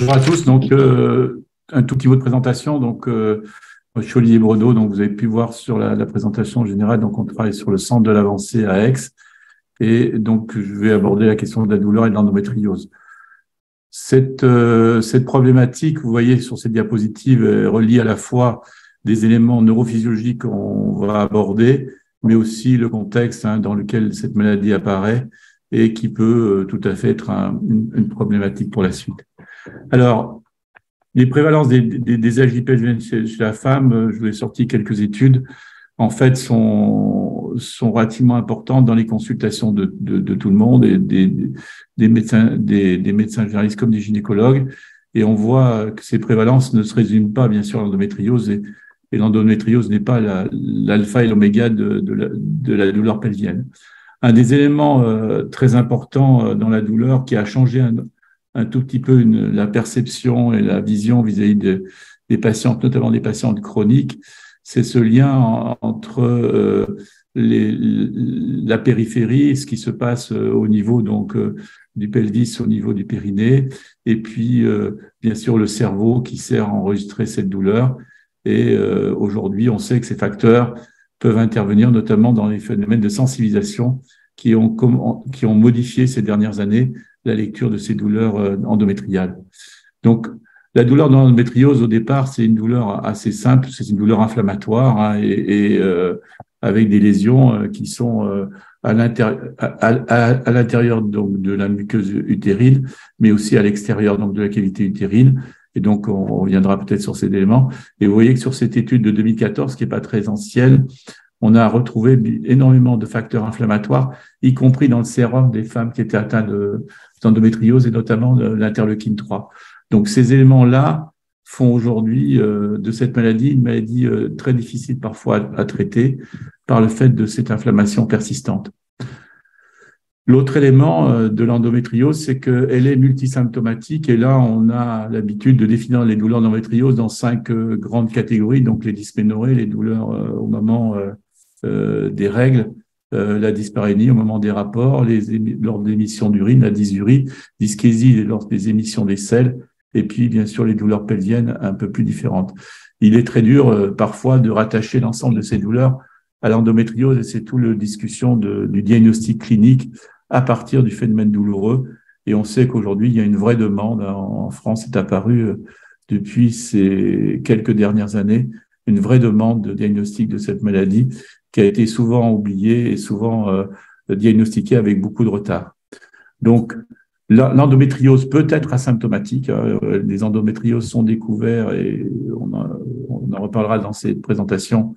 Bonjour à tous. Donc, un tout petit mot de présentation. Donc, je suis Olivier Bredeau. Donc, vous avez pu voir sur la présentation générale. Donc, on travaille sur le centre de l'avancée à Aix. Et donc, je vais aborder la question de la douleur et de l'endométriose. Cette problématique, vous voyez sur cette diapositive, relie à la fois des éléments neurophysiologiques qu'on va aborder, mais aussi le contexte dans lequel cette maladie apparaît et qui peut tout à fait être une problématique pour la suite. Alors, les prévalences des AJPL chez la femme, je vous ai sorti quelques études, en fait, sont relativement importantes dans les consultations de tout le monde et des médecins généralistes comme des gynécologues. Et on voit que ces prévalences ne se résument pas, bien sûr, à l'endométriose. Et l'endométriose n'est pas l'alpha et l'oméga de la douleur pelvienne. Un des éléments très importants dans la douleur qui a changé un tout petit peu la perception et la vision vis-à-vis des patientes, notamment des patientes chroniques, c'est ce lien entre la périphérie, ce qui se passe au niveau du pelvis, au niveau du périnée, et puis bien sûr le cerveau qui sert à enregistrer cette douleur. Et aujourd'hui, on sait que ces facteurs peuvent intervenir notamment dans les phénomènes de sensibilisation qui ont modifié ces dernières années la lecture de ces douleurs endométriales. Donc, la douleur de l'endométriose, au départ, c'est une douleur assez simple, c'est une douleur inflammatoire avec des lésions qui sont à l'intérieur donc de la muqueuse utérine, mais aussi à l'extérieur donc de la cavité utérine. Et donc, on reviendra peut-être sur ces éléments. Et vous voyez que sur cette étude de 2014, qui n'est pas très ancienne, on a retrouvé énormément de facteurs inflammatoires, y compris dans le sérum des femmes qui étaient atteintes d'endométriose et notamment de l'interleukine 3. Donc, ces éléments-là font aujourd'hui de cette maladie une maladie très difficile parfois à traiter par le fait de cette inflammation persistante. L'autre élément de l'endométriose, c'est qu'elle est multisymptomatique et là, on a l'habitude de définir les douleurs d'endométriose dans 5 grandes catégories, donc les dysménorrhées, les douleurs au moment des règles, la dysparénie au moment des rapports, lors de l'émission d'urine, la dysurie, dyschésie lors des émissions des selles, et puis bien sûr les douleurs pelviennes un peu plus différentes. Il est très dur parfois de rattacher l'ensemble de ces douleurs à l'endométriose et c'est tout le discussion du diagnostic clinique à partir du phénomène douloureux. Et on sait qu'aujourd'hui, il y a une vraie demande en France, est apparue depuis ces quelques dernières années, une vraie demande de diagnostic de cette maladie qui a été souvent oubliée et souvent diagnostiquée avec beaucoup de retard. Donc, l'endométriose peut être asymptomatique. Les endométrioses sont découverts et on en reparlera dans cette présentation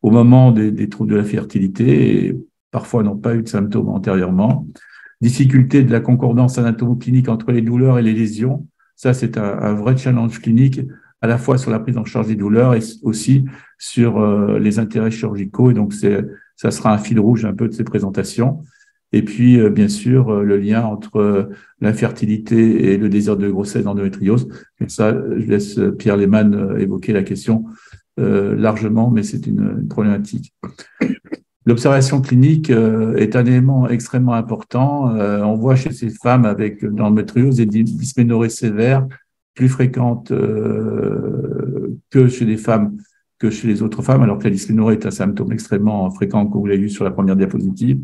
au moment des troubles de la fertilité et parfois n'ont pas eu de symptômes antérieurement. Difficulté de la concordance anatomo-clinique entre les douleurs et les lésions. Ça, c'est un vrai challenge clinique, à la fois sur la prise en charge des douleurs et aussi sur les intérêts chirurgicaux. Et donc, ça sera un fil rouge un peu de ces présentations. Et puis, bien sûr, le lien entre l'infertilité et le désir de grossesse d'endométriose. Et ça, je laisse Pierre Lehmann évoquer la question largement, mais c'est une problématique. L'observation clinique est un élément extrêmement important. On voit chez ces femmes avec l'endométriose des dysménorrhées sévères plus fréquentes que chez les femmes que chez les autres femmes, alors que la dysménorrhée est un symptôme extrêmement fréquent, comme vous l'avez vu sur la première diapositive,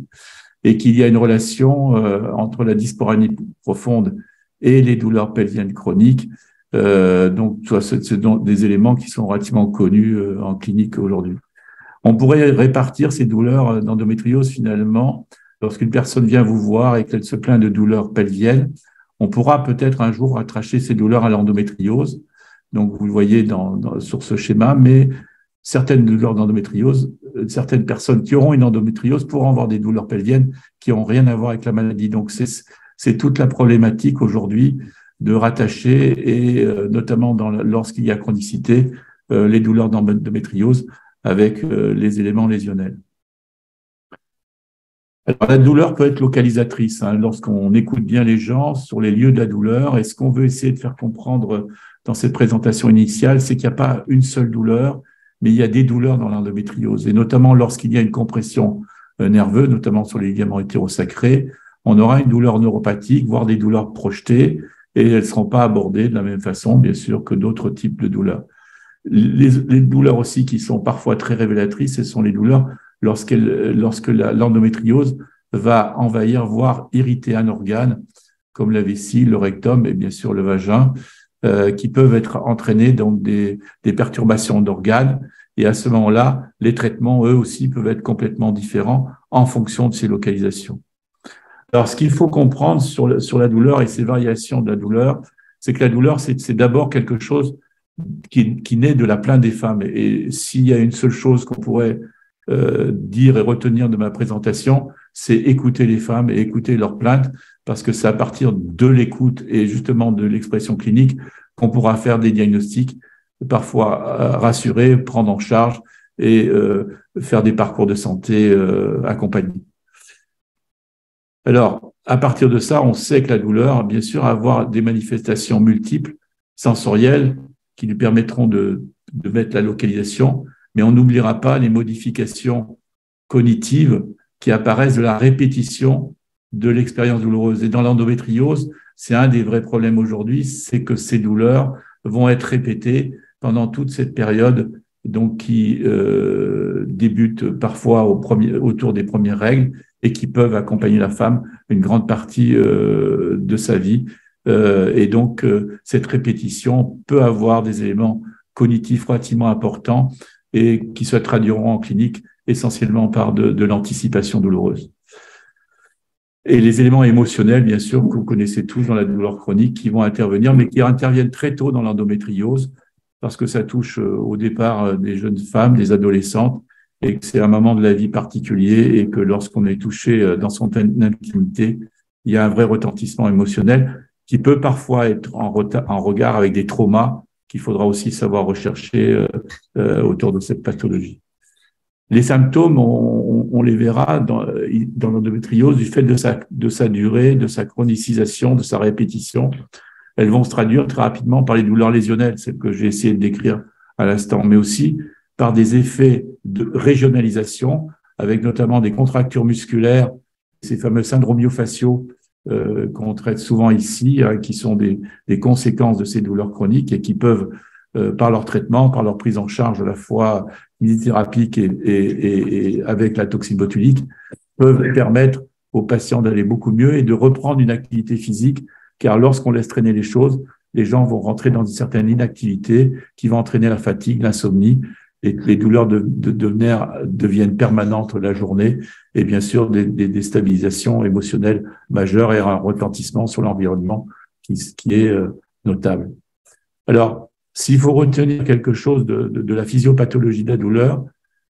et qu'il y a une relation entre la dyspareunie profonde et les douleurs pelviennes chroniques. Donc, c'est des éléments qui sont relativement connus en clinique aujourd'hui. On pourrait répartir ces douleurs d'endométriose finalement. Lorsqu'une personne vient vous voir et qu'elle se plaint de douleurs pelviennes, on pourra peut-être un jour rattacher ces douleurs à l'endométriose. Donc, vous le voyez sur ce schéma, mais certaines douleurs d'endométriose, certaines personnes qui auront une endométriose pourront avoir des douleurs pelviennes qui n'ont rien à voir avec la maladie. Donc, c'est toute la problématique aujourd'hui de rattacher et notamment lorsqu'il y a chronicité, les douleurs d'endométriose avec les éléments lésionnels. Alors, la douleur peut être localisatrice lorsqu'on écoute bien les gens sur les lieux de la douleur. Et ce qu'on veut essayer de faire comprendre dans cette présentation initiale, c'est qu'il n'y a pas une seule douleur, mais il y a des douleurs dans l'endométriose. Et notamment lorsqu'il y a une compression nerveuse, notamment sur les ligaments hétérosacrés, on aura une douleur neuropathique, voire des douleurs projetées. et elles ne seront pas abordées de la même façon, bien sûr, que d'autres types de douleurs. Les douleurs aussi qui sont parfois très révélatrices, ce sont les douleurs lorsque l'endométriose va envahir, voire irriter un organe, comme la vessie, le rectum et bien sûr le vagin, qui peuvent être entraînés dans des perturbations d'organes. Et à ce moment-là, les traitements, eux aussi, peuvent être complètement différents en fonction de ces localisations. Alors, ce qu'il faut comprendre sur la douleur et ces variations de la douleur, c'est que la douleur, c'est d'abord quelque chose qui naît de la plainte des femmes. Et s'il y a une seule chose qu'on pourrait dire et retenir de ma présentation, c'est écouter les femmes et écouter leurs plaintes, parce que c'est à partir de l'écoute et justement de l'expression clinique qu'on pourra faire des diagnostics, parfois rassurer, prendre en charge et faire des parcours de santé accompagnés. Alors, à partir de ça, on sait que la douleur, bien sûr, va avoir des manifestations multiples, sensorielles, qui lui permettront de mettre la localisation, mais on n'oubliera pas les modifications cognitives qui apparaissent de la répétition de l'expérience douloureuse. Et dans l'endométriose, c'est un des vrais problèmes aujourd'hui, c'est que ces douleurs vont être répétées pendant toute cette période, donc qui débute parfois autour des premières règles et qui peuvent accompagner la femme une grande partie de sa vie. Et donc, cette répétition peut avoir des éléments cognitifs relativement importants et qui se traduiront en clinique essentiellement par de l'anticipation douloureuse. Et les éléments émotionnels, bien sûr, que vous connaissez tous dans la douleur chronique, qui vont intervenir, mais qui interviennent très tôt dans l'endométriose, parce que ça touche au départ des jeunes femmes, des adolescentes, et que c'est un moment de la vie particulier, et que lorsqu'on est touché dans son intimité, il y a un vrai retentissement émotionnel qui peut parfois être en regard avec des traumas qu'il faudra aussi savoir rechercher autour de cette pathologie. Les symptômes, on les verra dans l'endométriose du fait de sa durée, de sa chronicisation, de sa répétition. Elles vont se traduire très rapidement par les douleurs lésionnelles, celles que j'ai essayé de décrire à l'instant, mais aussi par des effets de régionalisation, avec notamment des contractures musculaires, ces fameux syndromes myofasciaux qu'on traite souvent ici, qui sont des conséquences de ces douleurs chroniques et qui peuvent, par leur traitement, par leur prise en charge à la fois kinésithérapique et avec la toxine botulique, peuvent permettre aux patients d'aller beaucoup mieux et de reprendre une activité physique, car lorsqu'on laisse traîner les choses, les gens vont rentrer dans une certaine inactivité qui va entraîner la fatigue, l'insomnie, et les douleurs de nerfs deviennent permanentes la journée, et bien sûr des déstabilisations émotionnelles majeures et un retentissement sur l'environnement qui est notable. Alors, s'il faut retenir quelque chose de la physiopathologie de la douleur,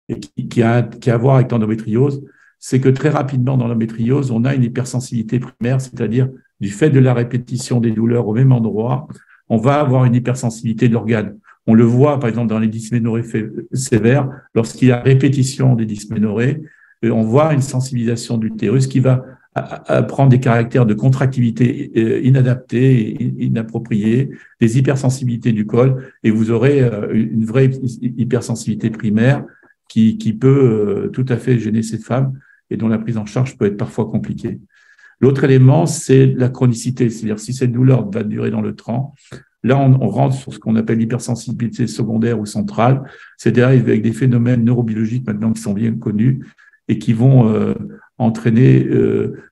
et qui a à voir avec l'endométriose, c'est que très rapidement dans l'endométriose, on a une hypersensibilité primaire, c'est-à-dire du fait de la répétition des douleurs au même endroit, on va avoir une hypersensibilité de l'organe. On le voit, par exemple, dans les dysménorrhées sévères, lorsqu'il y a répétition des dysménorrhées, on voit une sensibilisation de l'utérus qui va prendre des caractères de contractilité inadaptée, inappropriée, des hypersensibilités du col, et vous aurez une vraie hypersensibilité primaire qui peut tout à fait gêner ces femmes et dont la prise en charge peut être parfois compliquée. L'autre élément, c'est la chronicité, c'est-à-dire si cette douleur va durer dans le temps, là, on rentre sur ce qu'on appelle l'hypersensibilité secondaire ou centrale, c'est-à-dire avec des phénomènes neurobiologiques maintenant qui sont bien connus et qui vont entraîner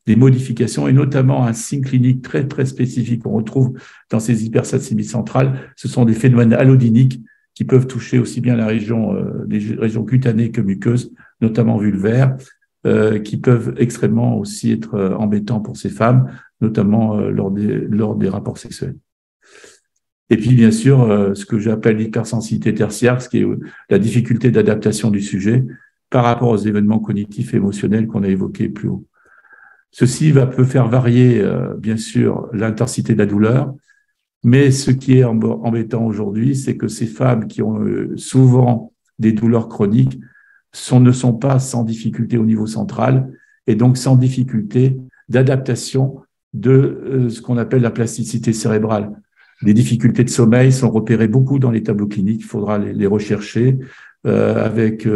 des modifications et notamment un signe clinique très, très spécifique qu'on retrouve dans ces hypersensibilités centrales. Ce sont des phénomènes allodiniques qui peuvent toucher aussi bien les régions cutanées que muqueuses, notamment vulvaires, qui peuvent extrêmement aussi être embêtants pour ces femmes, notamment lors des rapports sexuels. Et puis, bien sûr, ce que j'appelle l'hypersensibilité tertiaire, ce qui est la difficulté d'adaptation du sujet par rapport aux événements cognitifs et émotionnels qu'on a évoqués plus haut. Ceci peut faire varier, bien sûr, l'intensité de la douleur, mais ce qui est embêtant aujourd'hui, c'est que ces femmes qui ont souvent des douleurs chroniques ne sont pas sans difficulté au niveau central et donc sans difficulté d'adaptation de ce qu'on appelle la plasticité cérébrale. Les difficultés de sommeil sont repérées beaucoup dans les tableaux cliniques, il faudra les rechercher, avec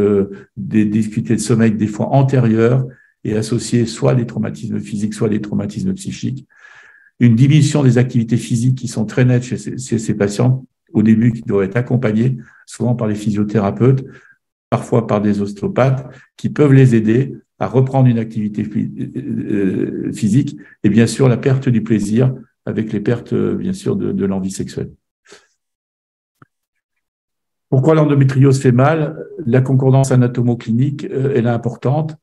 des difficultés de sommeil des fois antérieures et associées soit à des traumatismes physiques, soit à des traumatismes psychiques. une diminution des activités physiques qui sont très nettes chez ces patients au début, qui doivent être accompagnés souvent par les physiothérapeutes, parfois par des ostéopathes, qui peuvent les aider à reprendre une activité physique, et bien sûr la perte du plaisir avec les pertes, bien sûr, de l'envie sexuelle. Pourquoi l'endométriose fait mal? La concordance anatomo-clinique, elle est importante.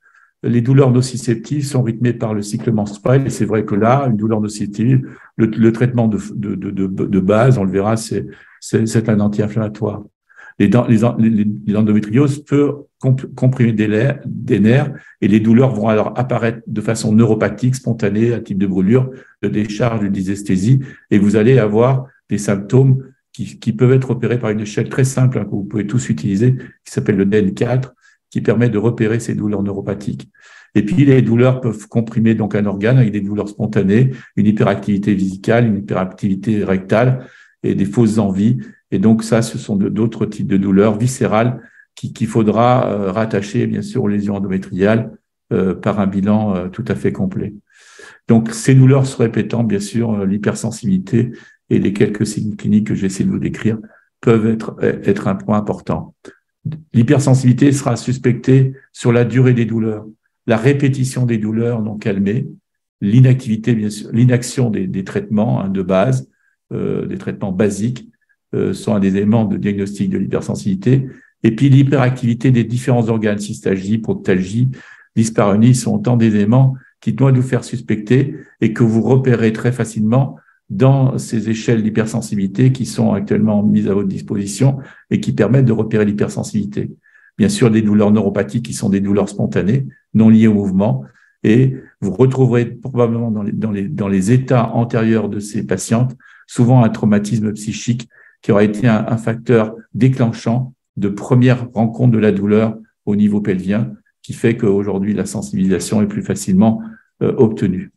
Les douleurs nociceptives sont rythmées par le cycle menstruel, et c'est vrai que là, une douleur nociceptive, le traitement de base, on le verra, c'est un anti-inflammatoire. L'endométriose peut comprimer des nerfs, et les douleurs vont alors apparaître de façon neuropathique, spontanée, à type de brûlure, de décharge, de dysesthésie, et vous allez avoir des symptômes qui peuvent être repérés par une échelle très simple, que vous pouvez tous utiliser, qui s'appelle le DN4, qui permet de repérer ces douleurs neuropathiques. Et puis, les douleurs peuvent comprimer donc un organe avec des douleurs spontanées, une hyperactivité vésicale, une hyperactivité rectale et des fausses envies. Et donc, ça, ce sont d'autres types de douleurs viscérales qu'il faudra rattacher, bien sûr, aux lésions endométriales par un bilan tout à fait complet. Donc, ces douleurs se répétant, bien sûr, l'hypersensibilité et les quelques signes cliniques que j'essaie de vous décrire peuvent être un point important. L'hypersensibilité sera suspectée sur la durée des douleurs, la répétition des douleurs non calmées, l'inactivité, bien sûr, l'inaction des traitements de base, des traitements basiques, sont un des éléments de diagnostic de l'hypersensibilité. Et puis l'hyperactivité des différents organes, cystalgie, proctalgie, dyspareunie, sont autant d'éléments qui doivent nous faire suspecter et que vous repérez très facilement dans ces échelles d'hypersensibilité qui sont actuellement mises à votre disposition et qui permettent de repérer l'hypersensibilité. Bien sûr, des douleurs neuropathiques qui sont des douleurs spontanées, non liées au mouvement, et vous retrouverez probablement dans les états antérieurs de ces patientes souvent un traumatisme psychique qui aura été un facteur déclenchant de première rencontre de la douleur au niveau pelvien, qui fait qu'aujourd'hui la sensibilisation est plus facilement obtenue.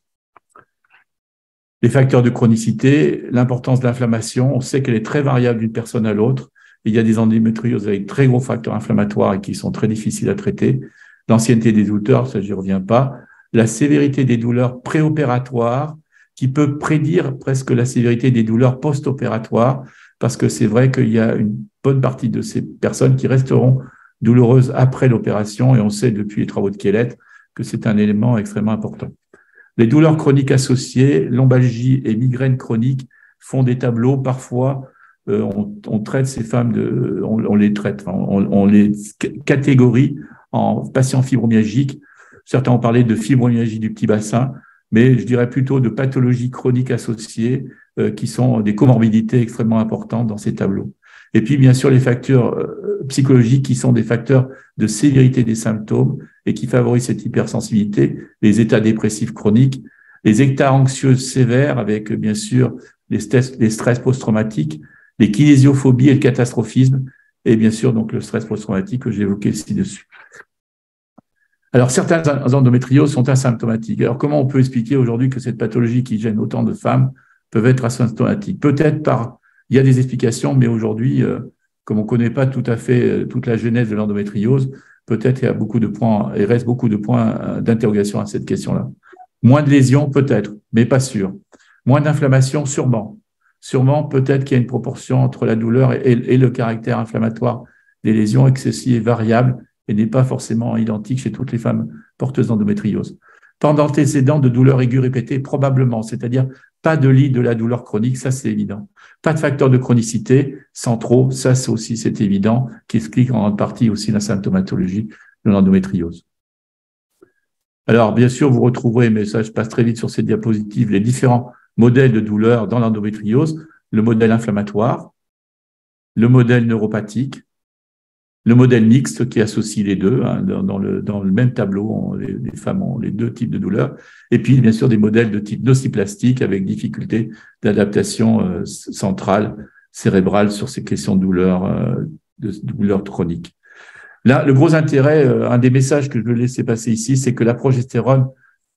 Les facteurs de chronicité, l'importance de l'inflammation, on sait qu'elle est très variable d'une personne à l'autre. Il y a des endométrioses avec très gros facteurs inflammatoires et qui sont très difficiles à traiter. L'ancienneté des douleurs, ça j'y reviens pas. La sévérité des douleurs préopératoires, qui peut prédire presque la sévérité des douleurs post-opératoires, parce que c'est vrai qu'il y a une bonne partie de ces personnes qui resteront douloureuses après l'opération, et on sait depuis les travaux de Kellett que c'est un élément extrêmement important. Les douleurs chroniques associées, lombalgie et migraine chronique font des tableaux. Parfois, on traite ces femmes, on les traite, on les catégorie en patients fibromyalgiques. Certains ont parlé de fibromyalgie du petit bassin, mais je dirais plutôt de pathologies chroniques associées qui sont des comorbidités extrêmement importantes dans ces tableaux. Et puis, bien sûr, les facteurs psychologiques qui sont des facteurs de sévérité des symptômes et qui favorisent cette hypersensibilité, les états dépressifs chroniques, les états anxieux sévères avec, bien sûr, les stress post-traumatiques, les kinésiophobies et le catastrophisme, et bien sûr, donc le stress post-traumatique que j'ai évoqué ci-dessus. Alors, certaines endométrioses sont asymptomatiques. Alors, comment on peut expliquer aujourd'hui que cette pathologie qui gêne autant de femmes peuvent être asymptomatiques? Peut-être il y a des explications, mais aujourd'hui, comme on ne connaît pas tout à fait toute la genèse de l'endométriose, peut-être il y a beaucoup de points, il reste beaucoup de points d'interrogation à cette question-là. Moins de lésions, peut-être, mais pas sûr. Moins d'inflammation, sûrement. Sûrement, peut-être qu'il y a une proportion entre la douleur et le caractère inflammatoire des lésions, et que ceci est variable et n'est pas forcément identique chez toutes les femmes porteuses d'endométriose. Tant d'antécédents de douleurs aiguës répétées, probablement, c'est-à-dire pas de lit de la douleur chronique, ça c'est évident. Pas de facteur de chronicité centraux, ça c'est évident, qui explique en grande partie aussi la symptomatologie de l'endométriose. Alors, bien sûr, vous retrouverez, mais ça je passe très vite sur ces diapositives, les différents modèles de douleur dans l'endométriose, le modèle inflammatoire, le modèle neuropathique, le modèle mixte qui associe les deux, hein, dans le même tableau, les femmes ont les deux types de douleurs, et puis bien sûr des modèles de type nociplastique avec difficulté d'adaptation centrale, cérébrale sur ces questions de douleurs chroniques. Là, le gros intérêt, un des messages que je veux laisser passer ici, c'est que la progestérone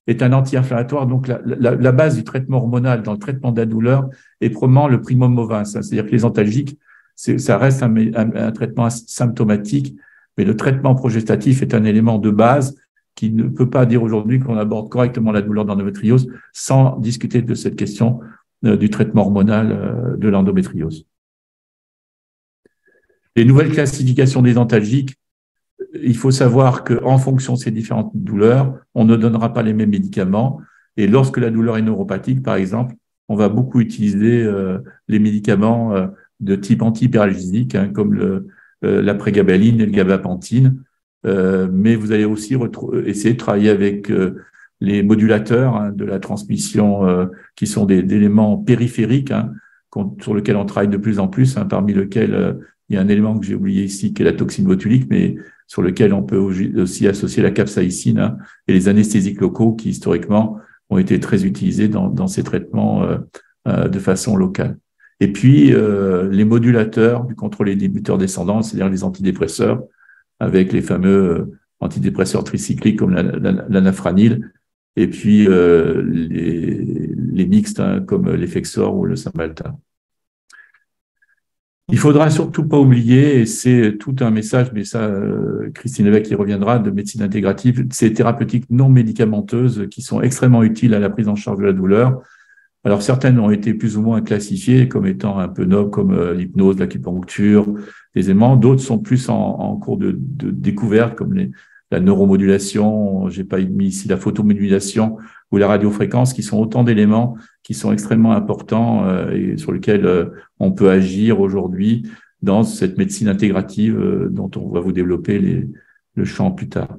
est un anti-inflammatoire, donc la base du traitement hormonal dans le traitement de la douleur est probablement le primum movens, hein, c'est-à-dire que les antalgiques, ça reste un traitement symptomatique, mais le traitement progestatif est un élément de base qui ne peut pas dire aujourd'hui qu'on aborde correctement la douleur d'endométriose sans discuter de cette question du traitement hormonal de l'endométriose. Les nouvelles classifications des antalgiques, il faut savoir qu'en fonction de ces différentes douleurs, on ne donnera pas les mêmes médicaments. Et lorsque la douleur est neuropathique, par exemple, on va beaucoup utiliser les médicaments de type antihyperalgésique, comme la prégabaline et le gabapentine. Mais vous allez aussi essayer de travailler avec les modulateurs de la transmission, qui sont des éléments périphériques, sur lesquels on travaille de plus en plus, parmi lesquels il y a un élément que j'ai oublié ici, qui est la toxine botulique, mais sur lequel on peut aussi associer la capsaïcine et les anesthésiques locaux qui, historiquement, ont été très utilisés dans ces traitements de façon locale. Et puis, les modulateurs du contrôle des inhibiteurs descendants, c'est-à-dire les antidépresseurs, avec les fameux antidépresseurs tricycliques comme l'anafranil, et puis les mixtes comme l'Effexor ou le Cymbalta. Il faudra surtout pas oublier, et c'est tout un message, mais ça, Christine Lévesque y reviendra, de médecine intégrative, ces thérapeutiques non médicamenteuses qui sont extrêmement utiles à la prise en charge de la douleur. Alors, certaines ont été plus ou moins classifiées comme étant un peu nobles, comme l'hypnose, l'acupuncture, les aimants. D'autres sont plus en cours de découverte, comme la neuromodulation, j'ai pas mis ici la photomodulation ou la radiofréquence, qui sont autant d'éléments qui sont extrêmement importants et sur lesquels on peut agir aujourd'hui dans cette médecine intégrative dont on va vous développer le champ plus tard.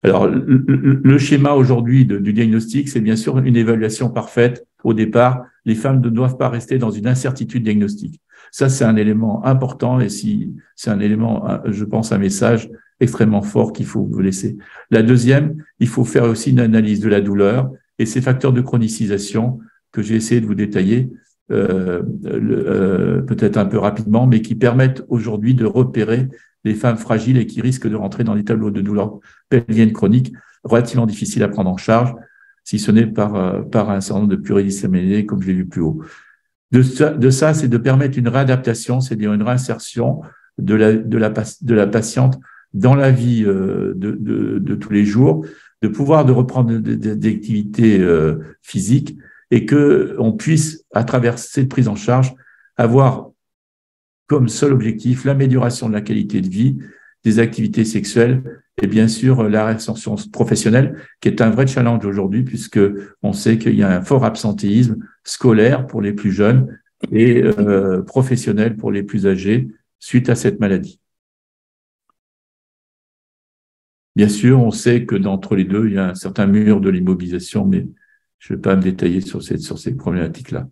Alors, le schéma aujourd'hui du diagnostic, c'est bien sûr une évaluation parfaite. Au départ, les femmes ne doivent pas rester dans une incertitude diagnostique. Ça, c'est un élément important et c'est un élément, je pense, un message extrêmement fort qu'il faut vous laisser. La deuxième, il faut faire aussi une analyse de la douleur et ces facteurs de chronicisation que j'ai essayé de vous détailler peut-être un peu rapidement, mais qui permettent aujourd'hui de repérer les femmes fragiles et qui risquent de rentrer dans des tableaux de douleur pelvienne chronique relativement difficiles à prendre en charge, si ce n'est par un certain nombre de pluridisciplinaires, comme je l'ai vu plus haut. De ça, c'est de permettre une réadaptation, c'est-à-dire une réinsertion de la patiente dans la vie de tous les jours, de pouvoir reprendre des activités physiques et que on puisse, à travers cette prise en charge, avoir comme seul objectif l'amélioration de la qualité de vie, des activités sexuelles et bien sûr la réinsertion professionnelle, qui est un vrai challenge aujourd'hui puisque on sait qu'il y a un fort absentéisme scolaire pour les plus jeunes et professionnel pour les plus âgés suite à cette maladie. Bien sûr, on sait que d'entre les deux, il y a un certain mur de l'immobilisation, mais je ne vais pas me détailler sur ces problématiques-là.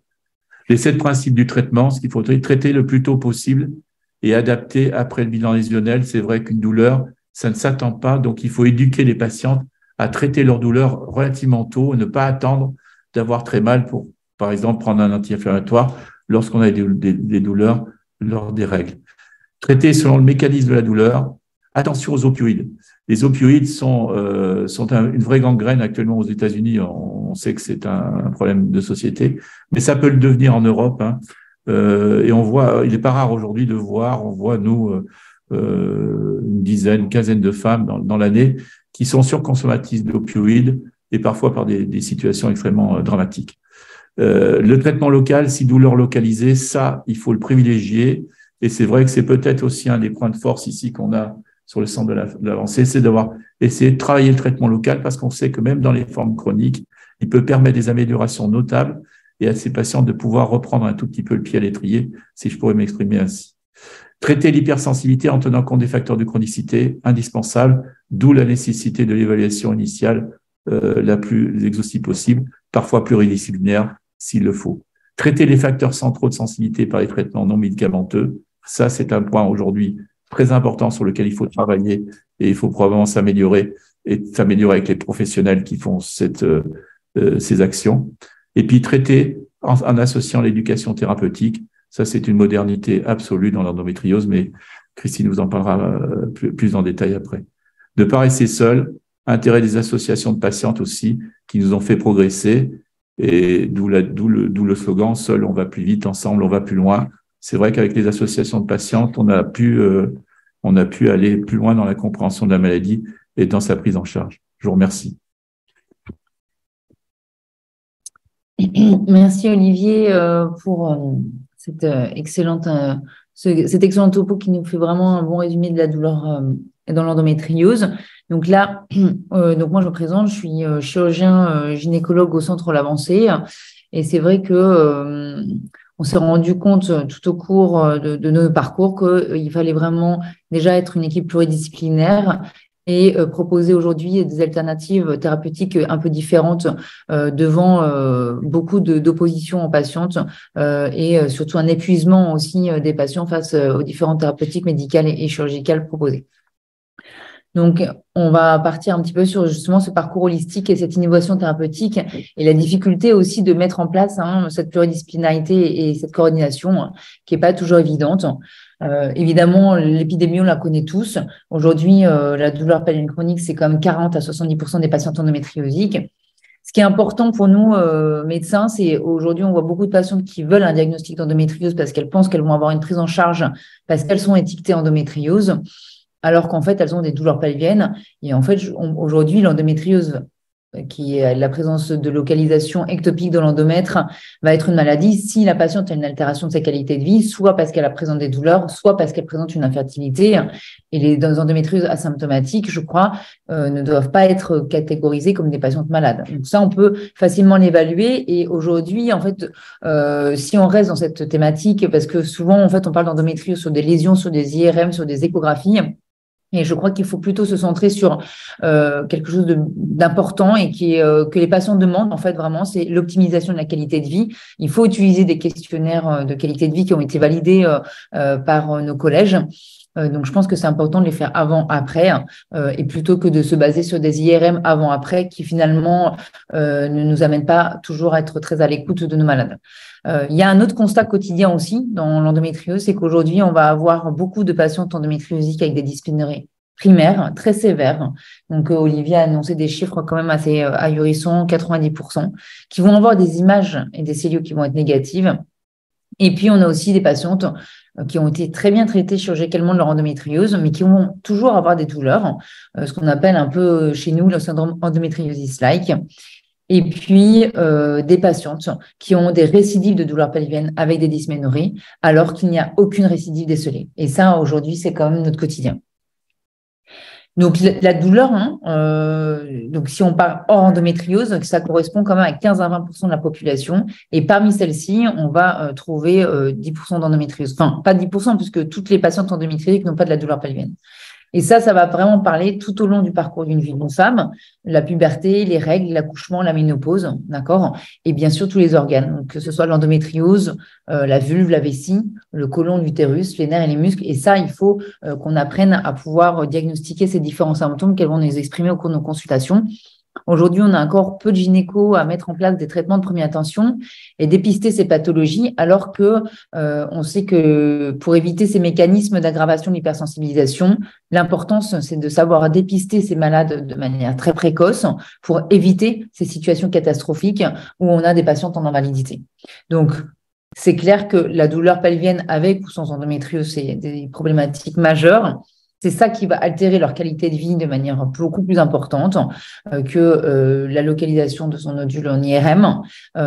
Les 7 principes du traitement, ce qu'il faudrait traiter le plus tôt possible et adapter après le bilan lésionnel. C'est vrai qu'une douleur, ça ne s'attend pas, donc il faut éduquer les patientes à traiter leur douleur relativement tôt et ne pas attendre d'avoir très mal pour, par exemple, prendre un anti-inflammatoire lorsqu'on a des douleurs lors des règles. Traiter selon le mécanisme de la douleur. Attention aux opioïdes. Les opioïdes sont une vraie gangrène actuellement aux États-Unis. On sait que c'est un problème de société, mais ça peut le devenir en Europe. Et on voit, il n'est pas rare aujourd'hui de voir, on voit nous une dizaine, une quinzaine de femmes dans l'année qui sont surconsommatrices d'opioïdes et parfois par des situations extrêmement dramatiques. Le traitement local, si douleur localisée, ça, il faut le privilégier. Et c'est vrai que c'est peut-être aussi un des points de force ici qu'on a sur le centre de l'avancée, c'est d'avoir essayé de travailler le traitement local parce qu'on sait que même dans les formes chroniques, il peut permettre des améliorations notables et à ces patients de pouvoir reprendre un tout petit peu le pied à l'étrier, si je pourrais m'exprimer ainsi. Traiter l'hypersensibilité en tenant compte des facteurs de chronicité, indispensable, d'où la nécessité de l'évaluation initiale la plus exhaustive possible, parfois pluridisciplinaire s'il le faut. Traiter les facteurs centraux de sensibilité par les traitements non médicamenteux, ça c'est un point aujourd'hui très important sur lequel il faut travailler et il faut probablement s'améliorer et s'améliorer avec les professionnels qui font ces actions. Et puis traiter en associant l'éducation thérapeutique, ça c'est une modernité absolue dans l'endométriose, mais Christine vous en parlera plus en détail après. Ne pas rester seul, intérêt des associations de patientes aussi qui nous ont fait progresser et d'où le slogan « Seul on va plus vite, ensemble on va plus loin ». C'est vrai qu'avec les associations de patientes, on a pu aller plus loin dans la compréhension de la maladie et dans sa prise en charge. Je vous remercie. Merci Olivier pour cet excellent topo qui nous fait vraiment un bon résumé de la douleur dans l'endométriose. Donc là, donc moi je me présente, je suis chirurgien gynécologue au Centre L'Avancée et c'est vrai que on s'est rendu compte tout au cours de nos parcours qu'il fallait vraiment déjà être une équipe pluridisciplinaire et proposer aujourd'hui des alternatives thérapeutiques un peu différentes devant beaucoup d'opposition aux patientes et surtout un épuisement aussi des patients face aux différentes thérapeutiques médicales et chirurgicales proposées. Donc, on va partir un petit peu sur justement ce parcours holistique et cette innovation thérapeutique et la difficulté aussi de mettre en place cette pluridisciplinarité et cette coordination qui n'est pas toujours évidente. Évidemment, l'épidémie, on la connaît tous. Aujourd'hui, la douleur pelvienne chronique, c'est comme 40 à 70% des patients endométriosiques. Ce qui est important pour nous, médecins, c'est aujourd'hui, on voit beaucoup de patientes qui veulent un diagnostic d'endométriose parce qu'elles pensent qu'elles vont avoir une prise en charge parce qu'elles sont étiquetées endométriose, alors qu'en fait, elles ont des douleurs pelviennes. Et en fait, aujourd'hui, l'endométriose, qui est la présence de localisation ectopique de l'endomètre, va être une maladie si la patiente a une altération de sa qualité de vie, soit parce qu'elle présente des douleurs, soit parce qu'elle présente une infertilité. Et les endométrioses asymptomatiques, je crois, ne doivent pas être catégorisées comme des patientes malades. Donc ça, on peut facilement l'évaluer. Et aujourd'hui, en fait, si on reste dans cette thématique, parce que souvent, en fait, on parle d'endométriose sur des lésions, sur des IRM, sur des échographies. Et je crois qu'il faut plutôt se centrer sur quelque chose d'important et que les patients demandent, en fait, vraiment, c'est l'optimisation de la qualité de vie. Il faut utiliser des questionnaires de qualité de vie qui ont été validés par nos collèges. Donc, je pense que c'est important de les faire avant-après et plutôt que de se baser sur des IRM avant-après qui, finalement, ne nous amènent pas toujours à être très à l'écoute de nos malades. Il y a un autre constat quotidien aussi dans l'endométriose, c'est qu'aujourd'hui, on va avoir beaucoup de patientes endométriosiques avec des dysménorrhées primaires très sévères. Donc, Olivier a annoncé des chiffres quand même assez ahurissants, 90%, qui vont avoir des images et des cellulles qui vont être négatives. Et puis, on a aussi des patientes qui ont été très bien traitées chirurgicalement de leur endométriose, mais qui vont toujours avoir des douleurs, ce qu'on appelle un peu chez nous le syndrome endométriosis-like. Et puis, des patientes qui ont des récidives de douleurs pelviennes avec des dysménorrhées, alors qu'il n'y a aucune récidive décelée. Et ça, aujourd'hui, c'est quand même notre quotidien. Donc, la douleur, donc si on parle hors endométriose, ça correspond quand même à 15 à 20% de la population. Et parmi celles-ci, on va trouver 10% d'endométriose. Enfin, pas 10%, puisque toutes les patientes endométrioses n'ont pas de la douleur pelvienne. Et ça va vraiment parler tout au long du parcours d'une vie d'une femme, la puberté, les règles, l'accouchement, la ménopause, d'accord? Et bien sûr, tous les organes, donc, que ce soit l'endométriose, la vulve, la vessie, le côlon, l'utérus, les nerfs et les muscles. Et ça, il faut qu'on apprenne à pouvoir diagnostiquer ces différents symptômes qu'elles vont nous exprimer au cours de nos consultations. Aujourd'hui, on a encore peu de gynécos à mettre en place des traitements de première intention et dépister ces pathologies, alors que on sait que pour éviter ces mécanismes d'aggravation de l'hypersensibilisation, l'importance, c'est de savoir dépister ces malades de manière très précoce pour éviter ces situations catastrophiques où on a des patientes en invalidité. Donc, c'est clair que la douleur pelvienne avec ou sans endométriose, c'est des problématiques majeures. C'est ça qui va altérer leur qualité de vie de manière beaucoup plus importante que la localisation de son nodule en IRM.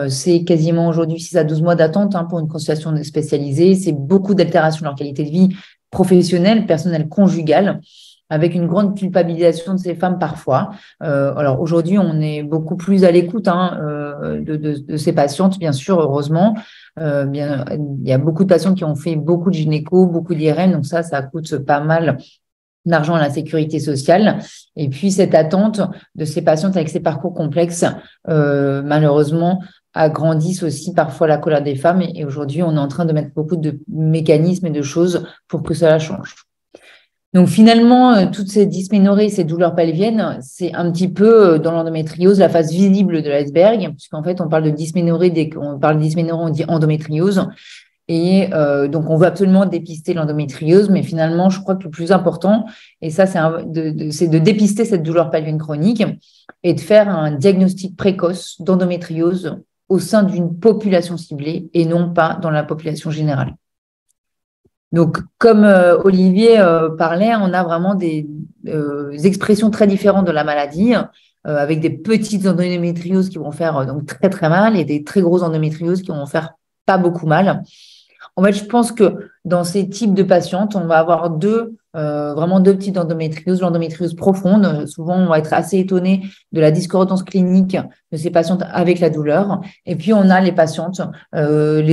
C'est quasiment aujourd'hui 6 à 12 mois d'attente pour une consultation spécialisée. C'est beaucoup d'altération de leur qualité de vie professionnelle, personnelle, conjugale, avec une grande culpabilisation de ces femmes parfois. Alors aujourd'hui, on est beaucoup plus à l'écoute de ces patientes, bien sûr, heureusement. Il y a beaucoup de patients qui ont fait beaucoup de gynéco, beaucoup d'IRM, donc ça coûte pas mal d'argent à la sécurité sociale. Et puis, cette attente de ces patientes avec ces parcours complexes, malheureusement, agrandissent aussi parfois la colère des femmes. Et aujourd'hui, on est en train de mettre beaucoup de mécanismes et de choses pour que cela change. Donc, finalement, toutes ces dysménorrhées, ces douleurs pelviennes, c'est un petit peu dans l'endométriose la face visible de l'iceberg, puisqu'en fait, on parle de dysménorrhée, dès qu'on parle de dysménorrhée, on dit endométriose. Et donc, on veut absolument dépister l'endométriose, mais finalement, je crois que le plus important, et ça, c'est de dépister cette douleur pelvienne chronique et de faire un diagnostic précoce d'endométriose au sein d'une population ciblée et non pas dans la population générale. Donc, comme Olivier parlait, on a vraiment des expressions très différentes de la maladie, avec des petites endométrioses qui vont faire donc très très mal et des très grosses endométrioses qui vont faire pas beaucoup mal. En fait, je pense que dans ces types de patientes, on va avoir vraiment deux types d'endométriose. L'endométriose profonde, souvent, on va être assez étonné de la discordance clinique de ces patientes avec la douleur. Et puis, on a les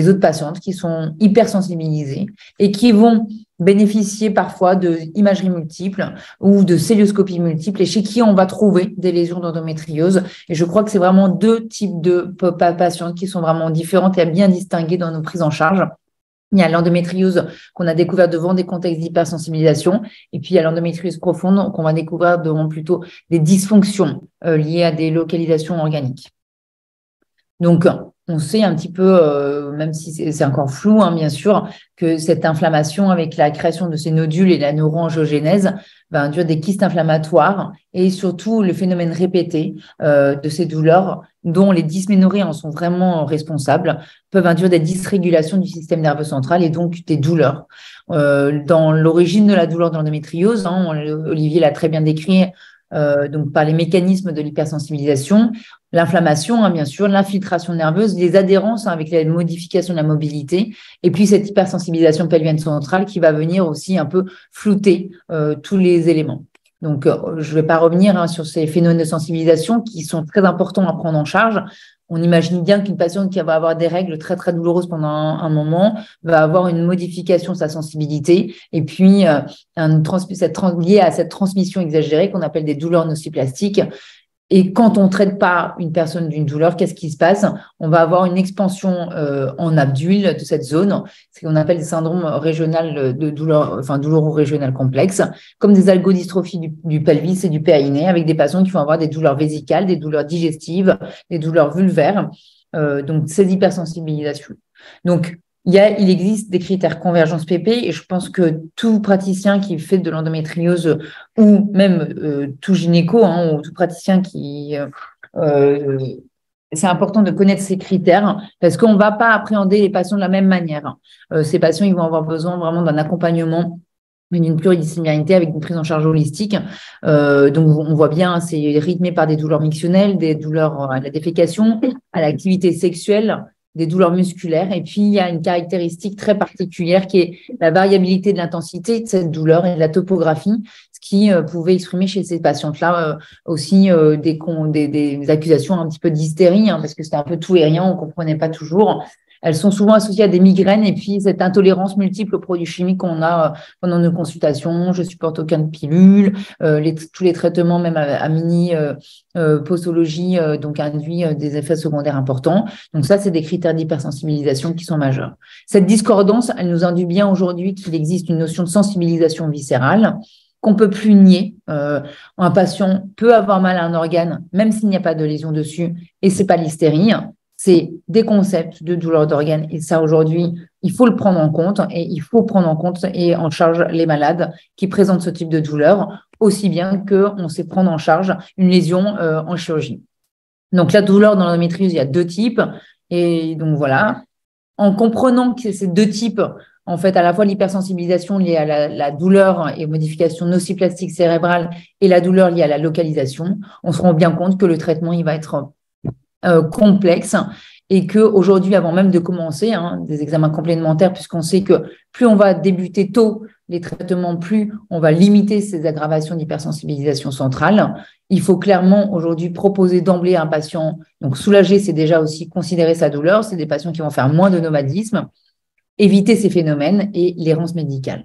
autres patientes qui sont hypersensibilisées et qui vont bénéficier parfois de imagerie multiple ou de célioscopie multiple et chez qui on va trouver des lésions d'endométriose. Et je crois que c'est vraiment deux types de patientes qui sont vraiment différentes et à bien distinguer dans nos prises en charge. Il y a l'endométriose qu'on a découvert devant des contextes d'hypersensibilisation et puis il y a l'endométriose profonde qu'on va découvrir devant plutôt des dysfonctions liées à des localisations organiques. Donc, on sait un petit peu, même si c'est encore flou, bien sûr, que cette inflammation avec la création de ces nodules et la neuroangiogénèse va induire des kystes inflammatoires et surtout le phénomène répété de ces douleurs dont les dysménorrhées en sont vraiment responsables, peuvent induire des dysrégulations du système nerveux central et donc des douleurs. Dans l'origine de la douleur de l'endométriose, Olivier l'a très bien décrit, donc par les mécanismes de l'hypersensibilisation, l'inflammation, bien sûr, l'infiltration nerveuse, les adhérences avec les modifications de la mobilité, et puis cette hypersensibilisation pelvienne centrale qui va venir aussi un peu flouter tous les éléments. Donc, je ne vais pas revenir sur ces phénomènes de sensibilisation qui sont très importants à prendre en charge. On imagine bien qu'une patiente qui va avoir des règles très, très douloureuses pendant un moment va avoir une modification de sa sensibilité et puis liée à cette transmission exagérée qu'on appelle des douleurs nociplastiques. Et quand on ne traite pas une personne d'une douleur, qu'est-ce qui se passe? On va avoir une expansion en abduile de cette zone, ce qu'on appelle des syndromes régional de douleur, doulouro-régional complexe, comme des algodystrophies du pelvis et du périnée, avec des patients qui vont avoir des douleurs vésicales, des douleurs digestives, des douleurs vulvaires, donc ces hypersensibilisations. Donc, il existe des critères convergence PP et je pense que tout praticien qui fait de l'endométriose ou même tout gynéco ou tout praticien c'est important de connaître ces critères parce qu'on ne va pas appréhender les patients de la même manière. Ces patients, ils vont avoir besoin vraiment d'un accompagnement et d'une pluridisciplinarité avec une prise en charge holistique. Donc, on voit bien, c'est rythmé par des douleurs mictionnelles, des douleurs à la défécation, à l'activité sexuelle, des douleurs musculaires. Et puis, il y a une caractéristique très particulière qui est la variabilité de l'intensité de cette douleur et de la topographie, ce qui pouvait exprimer chez ces patientes-là aussi des accusations un petit peu d'hystérie, parce que c'était un peu tout et rien, on ne comprenait pas toujours. Elles sont souvent associées à des migraines et puis cette intolérance multiple aux produits chimiques qu'on a pendant nos consultations. Je supporte aucune pilule, tous les traitements, même à mini postologie, donc induit des effets secondaires importants. Donc ça, c'est des critères d'hypersensibilisation qui sont majeurs. Cette discordance, elle nous induit bien aujourd'hui qu'il existe une notion de sensibilisation viscérale qu'on peut plus nier. Un patient peut avoir mal à un organe, même s'il n'y a pas de lésion dessus, et c'est pas l'hystérie. C'est des concepts de douleur d'organes et ça aujourd'hui, il faut le prendre en compte et il faut prendre en compte et en charge les malades qui présentent ce type de douleur, aussi bien qu'on sait prendre en charge une lésion en chirurgie. Donc la douleur dans l'endométriose, il y a deux types et donc voilà. En comprenant que ces deux types, en fait, à la fois l'hypersensibilisation liée à la douleur et aux modifications nociplastiques cérébrales et la douleur liée à la localisation, on se rend bien compte que le traitement, il va être complexe et qu'aujourd'hui, avant même de commencer des examens complémentaires, puisqu'on sait que plus on va débuter tôt les traitements, plus on va limiter ces aggravations d'hypersensibilisation centrale. Il faut clairement aujourd'hui proposer d'emblée à un patient, donc soulager, c'est déjà aussi considérer sa douleur, c'est des patients qui vont faire moins de nomadisme, éviter ces phénomènes et l'errance médicale.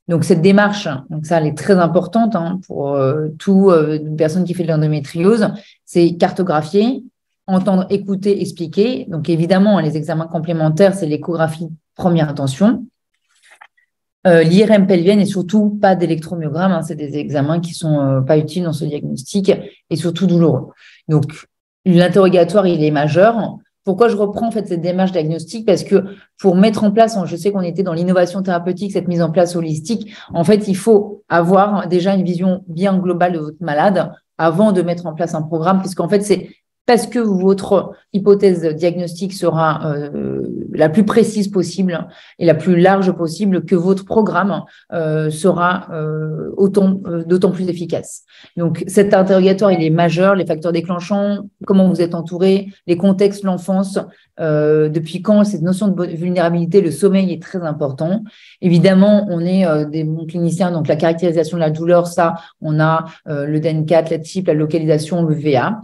Donc, cette démarche, donc ça, elle est très importante pour toute personne qui fait de l'endométriose, c'est cartographier, entendre, écouter, expliquer. Donc, évidemment, les examens complémentaires, c'est l'échographie première intention. L'IRM pelvienne et surtout pas d'électromyogramme. C'est des examens qui sont pas utiles dans ce diagnostic et surtout douloureux. Donc, l'interrogatoire, il est majeur. Pourquoi je reprends en fait cette démarche diagnostique? Parce que pour mettre en place, je sais qu'on était dans l'innovation thérapeutique, cette mise en place holistique, en fait, il faut avoir déjà une vision bien globale de votre malade avant de mettre en place un programme, puisqu'en fait, c'est parce que votre hypothèse diagnostique sera la plus précise possible et la plus large possible, que votre programme sera d'autant plus efficace. Donc, cet interrogatoire, il est majeur, les facteurs déclenchants, comment vous êtes entouré, les contextes, l'enfance, depuis quand, cette notion de vulnérabilité, le sommeil est très important. Évidemment, on est des bons cliniciens, donc la caractérisation de la douleur, ça, on a le DEN4, la type, la localisation, le VA.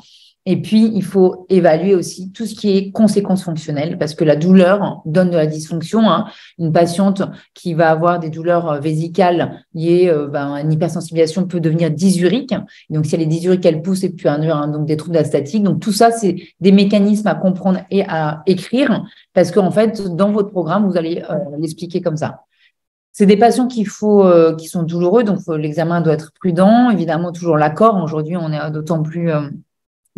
Et puis, il faut évaluer aussi tout ce qui est conséquences fonctionnelles, parce que la douleur donne de la dysfonction. Une patiente qui va avoir des douleurs vésicales liées à une hypersensibilisation peut devenir dysurique. Donc, si elle est dysurique, elle pousse et peut induire donc des troubles astatiques. Donc, tout ça, c'est des mécanismes à comprendre et à écrire, parce qu'en fait, dans votre programme, vous allez l'expliquer comme ça. C'est des patients qui sont douloureux, donc l'examen doit être prudent. Évidemment, toujours l'accord. Aujourd'hui, on est d'autant plus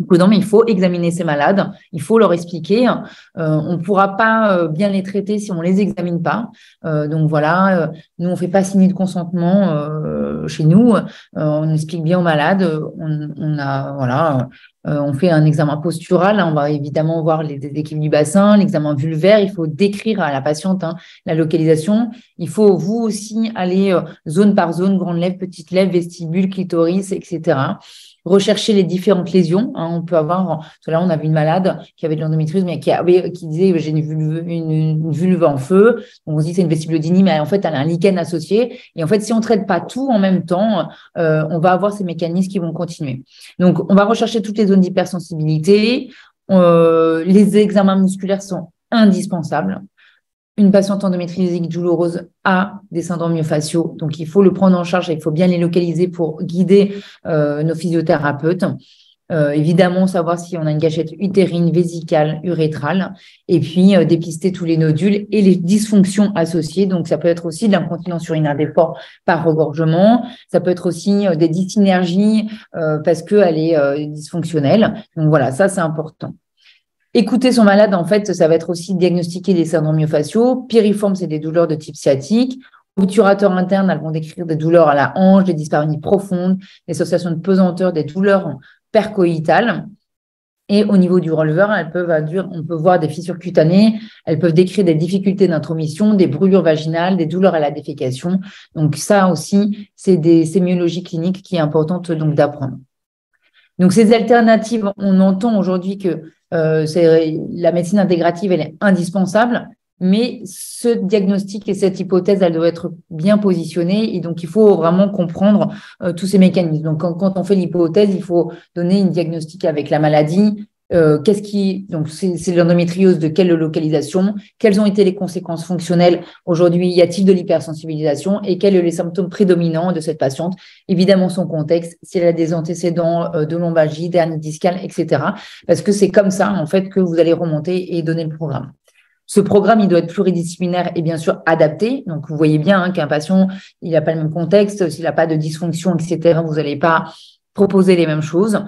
prudent, mais il faut examiner ces malades, il faut leur expliquer. On ne pourra pas bien les traiter si on ne les examine pas. Donc voilà, nous, on ne fait pas signer de consentement chez nous. On explique bien aux malades. On fait un examen postural. On va évidemment voir les équipes du bassin, l'examen vulvaire. Il faut décrire à la patiente la localisation. Il faut, vous aussi, aller zone par zone, grande lèvre, petite lèvre, vestibule, clitoris, etc. Rechercher les différentes lésions. On peut avoir, parce que là, on avait une malade qui avait de l'endométriose, mais qui disait j'ai une vulve en feu. On se dit c'est une vestibulodynie, mais en fait, elle a un lichen associé. Et en fait, si on ne traite pas tout en même temps, on va avoir ces mécanismes qui vont continuer. Donc, on va rechercher toutes les zones d'hypersensibilité. Les examens musculaires sont indispensables. Une patiente endométriosique douloureuse a des syndromes myofasciaux, donc il faut le prendre en charge et il faut bien les localiser pour guider nos physiothérapeutes. Évidemment, savoir si on a une gâchette utérine, vésicale, urétrale, et puis dépister tous les nodules et les dysfonctions associées. Donc, ça peut être aussi de l'incontinence urinaire des porcs par regorgement. Ça peut être aussi des dysynergies parce qu'elle est dysfonctionnelle. Donc, voilà, ça, c'est important. Écouter son malade, en fait, ça va être aussi diagnostiquer des syndromes myofasciaux. Piriformes, c'est des douleurs de type sciatique. Obturateurs internes, elles vont décrire des douleurs à la hanche, des dyspareunies profondes, des associations de pesanteur, des douleurs percoïtales. Et au niveau du releveur, on peut voir des fissures cutanées, elles peuvent décrire des difficultés d'intromission, des brûlures vaginales, des douleurs à la défécation. Donc ça aussi, c'est des sémiologies cliniques qui est importante donc d'apprendre. Donc ces alternatives, on entend aujourd'hui que la médecine intégrative, elle est indispensable, mais ce diagnostic et cette hypothèse, elle doit être bien positionnée et donc il faut vraiment comprendre tous ces mécanismes. Donc quand on fait l'hypothèse, il faut donner une diagnostic avec la maladie. Donc c'est l'endométriose de quelle localisation, quelles ont été les conséquences fonctionnelles aujourd'hui, y a-t-il de l'hypersensibilisation et quels sont les symptômes prédominants de cette patiente, évidemment son contexte, si elle a des antécédents de lombalgie, d'hernie discale, etc. Parce que c'est comme ça en fait que vous allez remonter et donner le programme. Ce programme, il doit être pluridisciplinaire et bien sûr adapté. Donc, vous voyez bien qu'un patient, il n'a pas le même contexte, s'il n'a pas de dysfonction, etc., vous n'allez pas proposer les mêmes choses.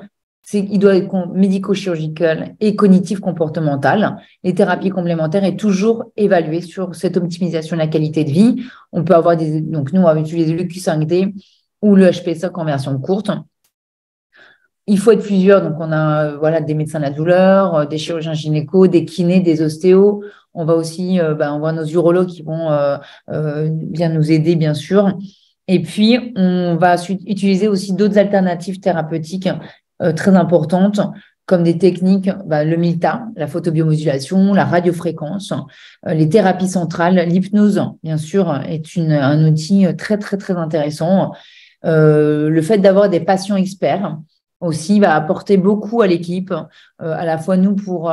Il doit être médico-chirurgical et cognitif-comportemental. Les thérapies complémentaires est toujours évaluées sur cette optimisation de la qualité de vie. On peut avoir donc nous, on va utiliser le Q5D ou le HP5 en version courte. Il faut être plusieurs, donc on a des médecins de la douleur, des chirurgiens gynéco, des kinés, des ostéos. On va aussi on voit nos urologues qui vont bien nous aider, bien sûr. Et puis, on va utiliser aussi d'autres alternatives thérapeutiques très importantes, comme des techniques, le MILTA, la photobiomodulation, la radiofréquence, les thérapies centrales, l'hypnose, bien sûr, est un outil très, très, très intéressant. Le fait d'avoir des patients experts aussi va apporter beaucoup à l'équipe, à la fois nous pour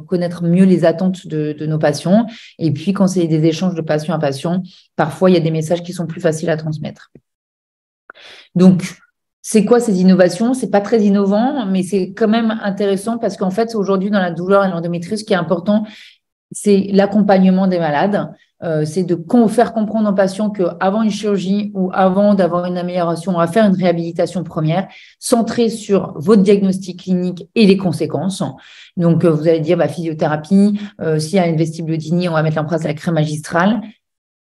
connaître mieux les attentes de nos patients, et puis quand c'est des échanges de patient à patient, parfois il y a des messages qui sont plus faciles à transmettre. Donc, c'est quoi ces innovations? C'est pas très innovant, mais c'est quand même intéressant parce qu'en fait, aujourd'hui, dans la douleur et l'endométriose, ce qui est important, c'est l'accompagnement des malades. C'est de faire comprendre aux patients qu'avant une chirurgie ou avant d'avoir une amélioration, on va faire une réhabilitation première centrée sur votre diagnostic clinique et les conséquences. Donc, vous allez dire physiothérapie, s'il y a une vestibulodynie, on va mettre en place la crème magistrale.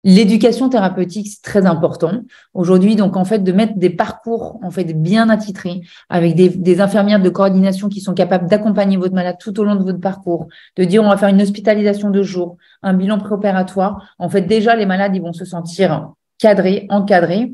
L'éducation thérapeutique, c'est très important. Aujourd'hui, donc, en fait, de mettre des parcours, en fait, bien attitrés, avec des infirmières de coordination qui sont capables d'accompagner votre malade tout au long de votre parcours, de dire, on va faire une hospitalisation de jour, un bilan préopératoire. En fait, déjà, les malades, ils vont se sentir cadrés, encadrés.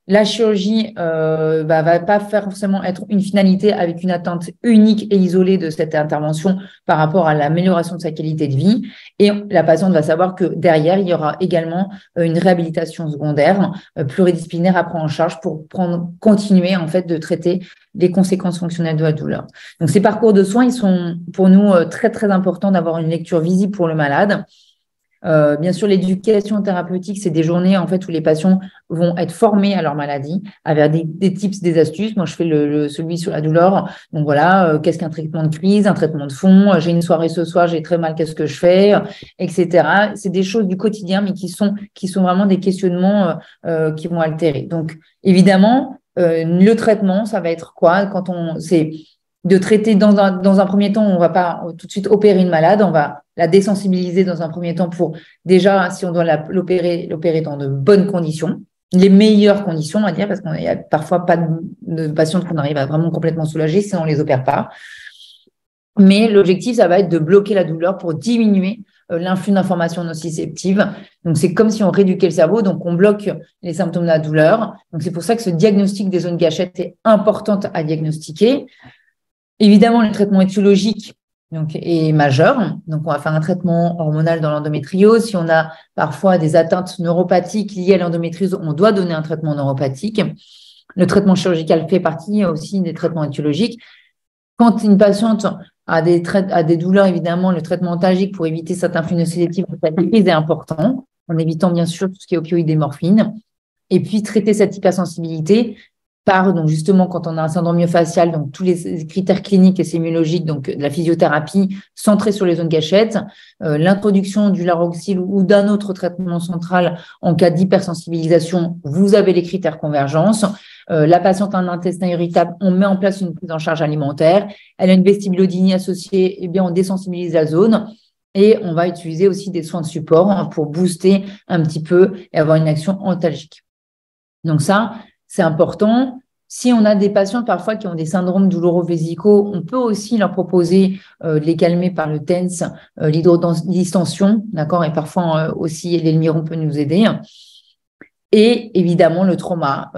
La chirurgie va pas forcément être une finalité avec une atteinte unique et isolée de cette intervention par rapport à l'amélioration de sa qualité de vie. Et la patiente va savoir que derrière, il y aura également une réhabilitation secondaire pluridisciplinaire à prendre en charge pour continuer en fait de traiter les conséquences fonctionnelles de la douleur. Donc ces parcours de soins, ils sont pour nous très très importants d'avoir une lecture visible pour le malade. Bien sûr, l'éducation thérapeutique, c'est des journées en fait où les patients vont être formés à leur maladie avec des tips, des astuces. Moi, je fais celui sur la douleur. Donc voilà, qu'est-ce qu'un traitement de crise, un traitement de fond. J'ai une soirée ce soir, j'ai très mal, qu'est-ce que je fais, etc. C'est des choses du quotidien, mais qui sont vraiment des questionnements qui vont altérer. Donc évidemment, le traitement, ça va être quoi c'est de traiter dans un premier temps, on ne va pas tout de suite opérer une malade, on va la désensibiliser dans un premier temps pour déjà, si on doit l'opérer dans de bonnes conditions, les meilleures conditions, on va dire, parce qu'il n'y a parfois pas de patientes qu'on arrive à vraiment complètement soulager si on ne les opère pas. Mais l'objectif, ça va être de bloquer la douleur pour diminuer l'influx d'informations nociceptives. Donc, c'est comme si on rééduquait le cerveau, donc on bloque les symptômes de la douleur. Donc, c'est pour ça que ce diagnostic des zones gâchettes est important à diagnostiquer. Évidemment, le traitement étiologique est majeur. Donc, on va faire un traitement hormonal dans l'endométriose. Si on a parfois des atteintes neuropathiques liées à l'endométriose, on doit donner un traitement neuropathique. Le traitement chirurgical fait partie aussi des traitements étiologiques. Quand une patiente a des douleurs, évidemment, le traitement antalgique pour éviter cet influx nociceptif est important, en évitant bien sûr tout ce qui est opioïdes et morphine. Et puis, traiter cette hypersensibilité donc justement, quand on a un syndrome myofascial, donc tous les critères cliniques et sémiologiques, donc de la physiothérapie centrée sur les zones gâchettes, l'introduction du laroxyl ou d'un autre traitement central en cas d'hypersensibilisation, vous avez les critères convergence. La patiente a un intestin irritable, on met en place une prise en charge alimentaire. Elle a une vestibulodynie associée, eh bien on désensibilise la zone. Et on va utiliser aussi des soins de support pour booster un petit peu et avoir une action antalgique. Donc ça, c'est important. Si on a des patients parfois qui ont des syndromes douloureux-vésicaux, on peut aussi leur proposer de les calmer par le TENS, l'hydrodistension, d'accord, et parfois aussi l'Elmiron peut nous aider. Et évidemment, le trauma,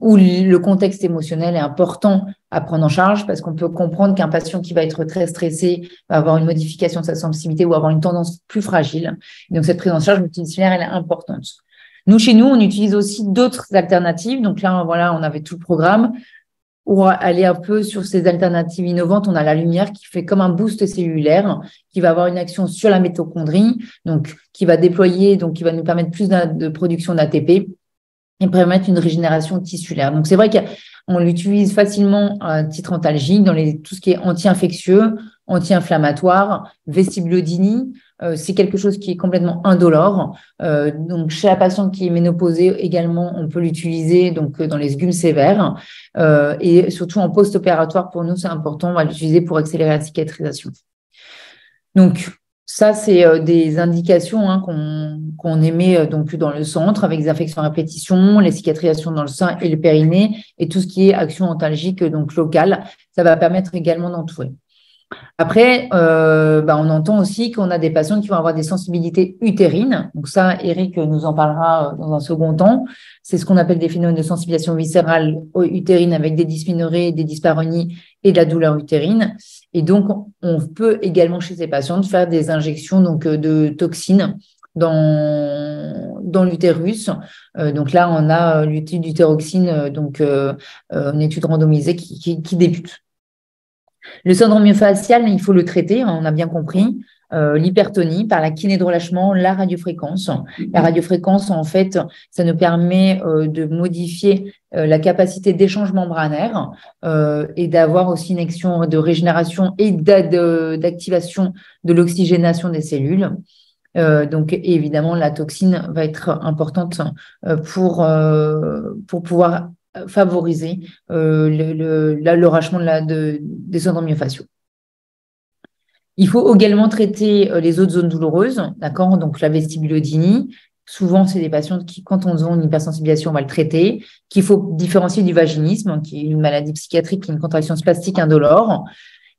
où le contexte émotionnel est important à prendre en charge parce qu'on peut comprendre qu'un patient qui va être très stressé va avoir une modification de sa sensibilité ou avoir une tendance plus fragile. Donc, cette prise en charge multidisciplinaire, elle est importante. Nous, chez nous, on utilise aussi d'autres alternatives. Donc là, voilà, on avait tout le programme. Pour aller un peu sur ces alternatives innovantes, on a la lumière qui fait comme un boost cellulaire, qui va avoir une action sur la mitochondrie, donc qui va déployer, donc qui va nous permettre plus de production d'ATP et permettre une régénération tissulaire. Donc c'est vrai qu'on l'utilise facilement à titre antalgique dans tout ce qui est anti-infectieux, anti-inflammatoire, vestibulodynie. C'est quelque chose qui est complètement indolore. Donc, chez la patiente qui est ménopausée également, on peut l'utiliser donc dans les sgums sévères. Et surtout en post-opératoire, pour nous, c'est important. On va l'utiliser pour accélérer la cicatrisation. Donc, ça, c'est des indications qu'on émet donc dans le centre avec des infections à répétition, les cicatrisations dans le sein et le périnée et tout ce qui est action antalgique donc locale. Ça va permettre également d'entourer. Après, on entend aussi qu'on a des patients qui vont avoir des sensibilités utérines. Donc ça, Eric nous en parlera dans un second temps. C'est ce qu'on appelle des phénomènes de sensibilisation viscérale utérine avec des dysménorrhées, des dyspareunies et de la douleur utérine. Et donc, on peut également chez ces patientes faire des injections donc, de toxines dans l'utérus. Donc là, on a l'étude d'utéroxine, donc une étude randomisée qui débute. Le syndrome myofascial, il faut le traiter, on a bien compris. L'hypertonie par la kiné de relâchement, la radiofréquence. La radiofréquence, en fait, ça nous permet de modifier la capacité d'échange membranaire et d'avoir aussi une action de régénération et d'activation de l'oxygénation des cellules. Donc, évidemment, la toxine va être importante pour pouvoir favoriser l'arrachement des syndromes myofasciaux. Il faut également traiter les autres zones douloureuses, d'accord, donc la vestibulodynie, souvent, c'est des patientes qui, quand on a une hypersensibilisation, on va le traiter, qu'il faut différencier du vaginisme, qui est une maladie psychiatrique, qui est une contraction spastique indolore.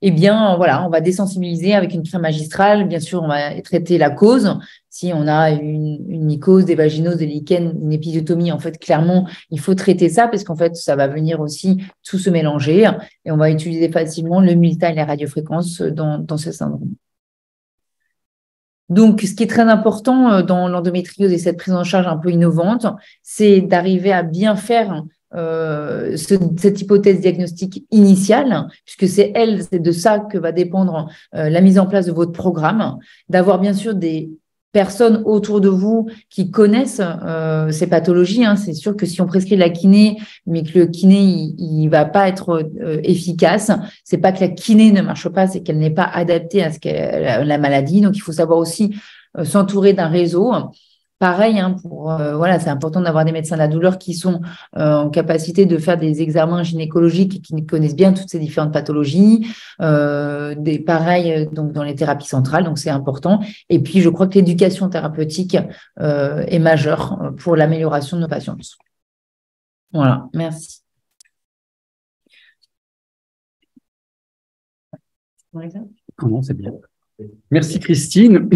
Eh bien, voilà, on va désensibiliser avec une crème magistrale. Bien sûr, on va traiter la cause. Si on a une mycose, des vaginoses, des lichens, une épisiotomie, en fait, clairement, il faut traiter ça parce qu'en fait, ça va venir aussi tout se mélanger et on va utiliser facilement le multa et la radiofréquence dans ce syndrome. Donc, ce qui est très important dans l'endométriose et cette prise en charge un peu innovante, c'est d'arriver à bien faire cette hypothèse diagnostique initiale, puisque c'est de ça que va dépendre la mise en place de votre programme, d'avoir bien sûr des personnes autour de vous qui connaissent ces pathologies. C'est sûr que si on prescrit la kiné, mais que le kiné il va pas être efficace, c'est pas que la kiné ne marche pas, c'est qu'elle n'est pas adaptée à la maladie. Donc il faut savoir aussi s'entourer d'un réseau. Pareil, voilà, c'est important d'avoir des médecins de la douleur qui sont en capacité de faire des examens gynécologiques et qui connaissent bien toutes ces différentes pathologies. Pareil, donc dans les thérapies centrales, donc c'est important. Et puis, je crois que l'éducation thérapeutique est majeure pour l'amélioration de nos patients. Voilà, merci. Non, c'est bien. Merci Christine.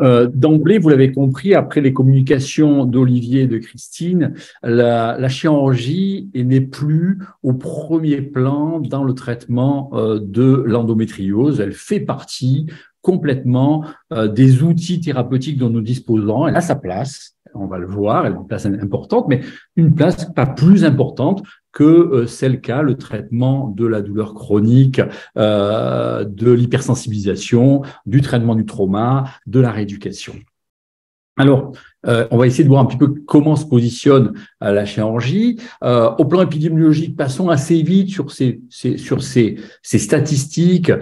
D'emblée, vous l'avez compris, après les communications d'Olivier et de Christine, la chirurgie n'est plus au premier plan dans le traitement de l'endométriose. Elle fait partie complètement des outils thérapeutiques dont nous disposons. Elle a sa place, on va le voir, elle a une place importante, mais une place pas plus importante que c'est le cas, le traitement de la douleur chronique, de l'hypersensibilisation, du traitement du trauma, de la rééducation. Alors, on va essayer de voir un petit peu comment se positionne la chirurgie. Au plan épidémiologique, passons assez vite sur ces statistiques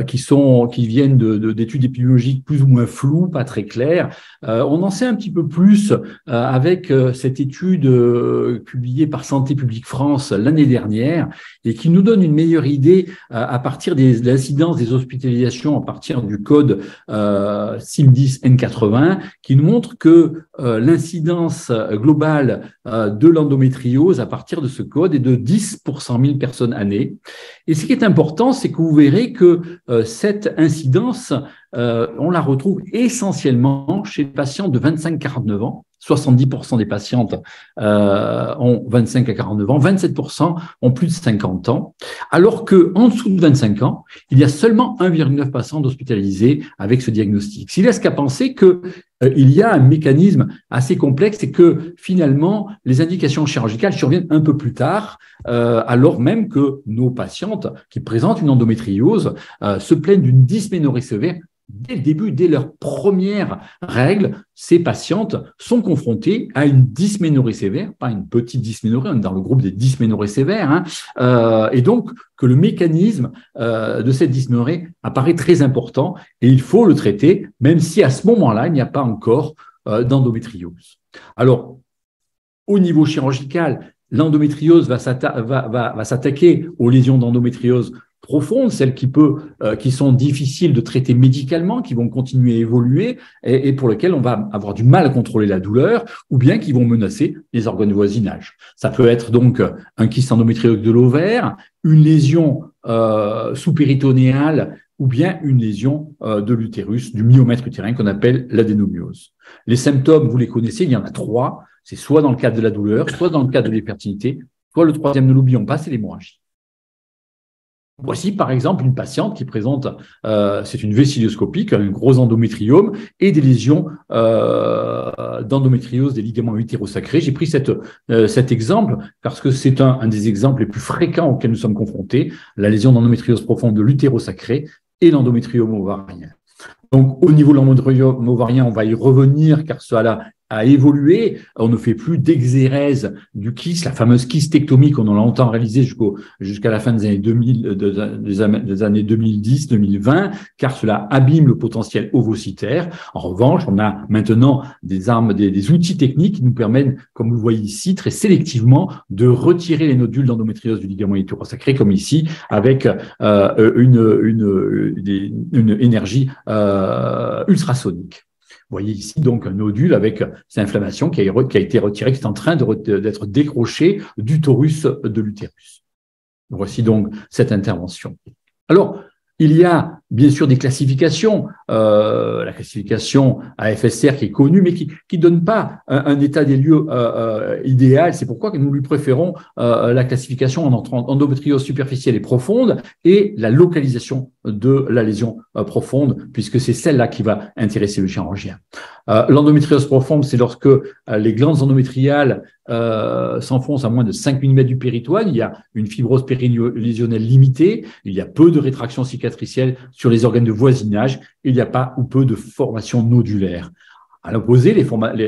qui viennent d'études épidémiologiques plus ou moins floues, pas très claires. On en sait un petit peu plus avec cette étude publiée par Santé publique France l'année dernière et qui nous donne une meilleure idée à partir de l'incidence des hospitalisations à partir du code CIM10 N80 qui nous montre que l'incidence globale de l'endométriose à partir de ce code est de 10 pour 100 000 personnes années. Et ce qui est important, c'est que vous verrez que cette incidence, on la retrouve essentiellement chez les patients de 25-49 ans. 70% des patientes ont 25 à 49 ans, 27% ont plus de 50 ans, alors qu'en dessous de 25 ans, il y a seulement 1,9 patients hospitalisés avec ce diagnostic. Ce qui laisse qu'à penser que il y a un mécanisme assez complexe et que finalement, les indications chirurgicales surviennent un peu plus tard, alors même que nos patientes qui présentent une endométriose se plaignent d'une dysménorrhée sévère. Dès le début, dès leur première règle, ces patientes sont confrontées à une dysménorrhée sévère, pas une petite dysménorrhée, on est dans le groupe des dysménorrhées sévères, et donc que le mécanisme de cette dysménorrhée apparaît très important et il faut le traiter, même si à ce moment-là, il n'y a pas encore d'endométriose. Alors, au niveau chirurgical, l'endométriose va s'attaquer aux lésions d'endométriose profondes, celles qui sont difficiles de traiter médicalement, qui vont continuer à évoluer et pour lesquelles on va avoir du mal à contrôler la douleur ou bien qui vont menacer les organes du voisinage. Ça peut être donc un kyste endométriose de l'ovaire, une lésion sous-péritonéale ou bien une lésion de l'utérus, du myomètre utérin qu'on appelle l'adénomiose. Les symptômes, vous les connaissez, il y en a 3. C'est soit dans le cadre de la douleur, soit dans le cadre de l'infertilité, soit le troisième, ne l'oublions pas, c'est l'hémorragie. Voici par exemple une patiente qui présente, c'est une vésilloscopique, un gros endométriome et des lésions d'endométriose des ligaments utérosacrés. J'ai pris cet exemple parce que c'est un des exemples les plus fréquents auxquels nous sommes confrontés, la lésion d'endométriose profonde de l'utérosacré et l'endométriome ovarien. Donc, au niveau de l'endométriome ovarien, on va y revenir car cela a évolué. On ne fait plus d'exérèse du kyste, la fameuse kystectomie qu'on a longtemps réalisée jusqu'à la fin des années 2000, des années 2010-2020, car cela abîme le potentiel ovocytaire. En revanche, on a maintenant des outils techniques qui nous permettent, comme vous le voyez ici, très sélectivement, de retirer les nodules d'endométriose du ligament utérosacré, comme ici, avec une énergie ultrasonique. voyez ici donc un nodule avec cette inflammation qui a été retirée, qui est en train d'être décrochée du torus de l'utérus. Voici donc cette intervention. Alors, il y a bien sûr des classifications, la classification AFSR qui est connue, mais qui donne pas un état des lieux idéal. C'est pourquoi nous lui préférons la classification en endométriose superficielle et profonde et la localisation de la lésion profonde, puisque c'est celle-là qui va intéresser le chirurgien. L'endométriose profonde, c'est lorsque les glandes endométriales s'enfoncent à moins de 5 mm du péritoine, il y a une fibrose périlésionnelle limitée, il y a peu de rétraction cicatricielle sur les organes de voisinage, il n'y a pas ou peu de formation nodulaire. À l'opposé,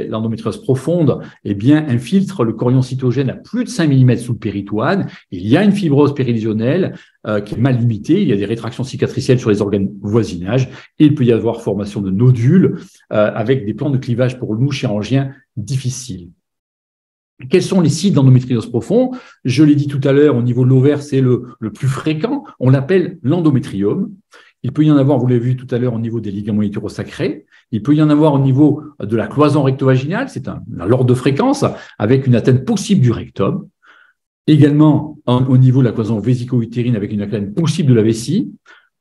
l'endométriose profonde infiltre le chorion cytogène à plus de 5 mm sous le péritoine. Il y a une fibrose périlésionnelle qui est mal limitée. Il y a des rétractions cicatricielles sur les organes voisinage. Et il peut y avoir formation de nodules avec des plans de clivage pour nous, chirurgiens, difficiles. Quels sont les sites d'endométriose profonde? Je l'ai dit tout à l'heure, au niveau de l'ovaire, c'est le plus fréquent. On l'appelle l'endométriome. Il peut y en avoir, vous l'avez vu tout à l'heure, au niveau des ligaments utérosacrés. Il peut y en avoir au niveau de la cloison rectovaginale, c'est un ordre de fréquence, avec une atteinte possible du rectum. Également, au niveau de la cloison vésico-utérine, avec une atteinte possible de la vessie.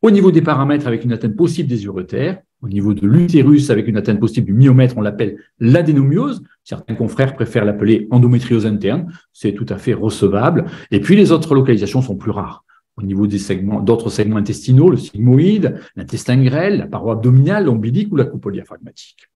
Au niveau des paramètres, avec une atteinte possible des urétères. Au niveau de l'utérus, avec une atteinte possible du myomètre, on l'appelle l'adénomiose. Certains confrères préfèrent l'appeler endométriose interne. C'est tout à fait recevable. Et puis, les autres localisations sont plus rares. Au niveau d'autres segments intestinaux, le sigmoïde, l'intestin grêle, la paroi abdominale, l'ombilique ou la coupe diaphragmatique.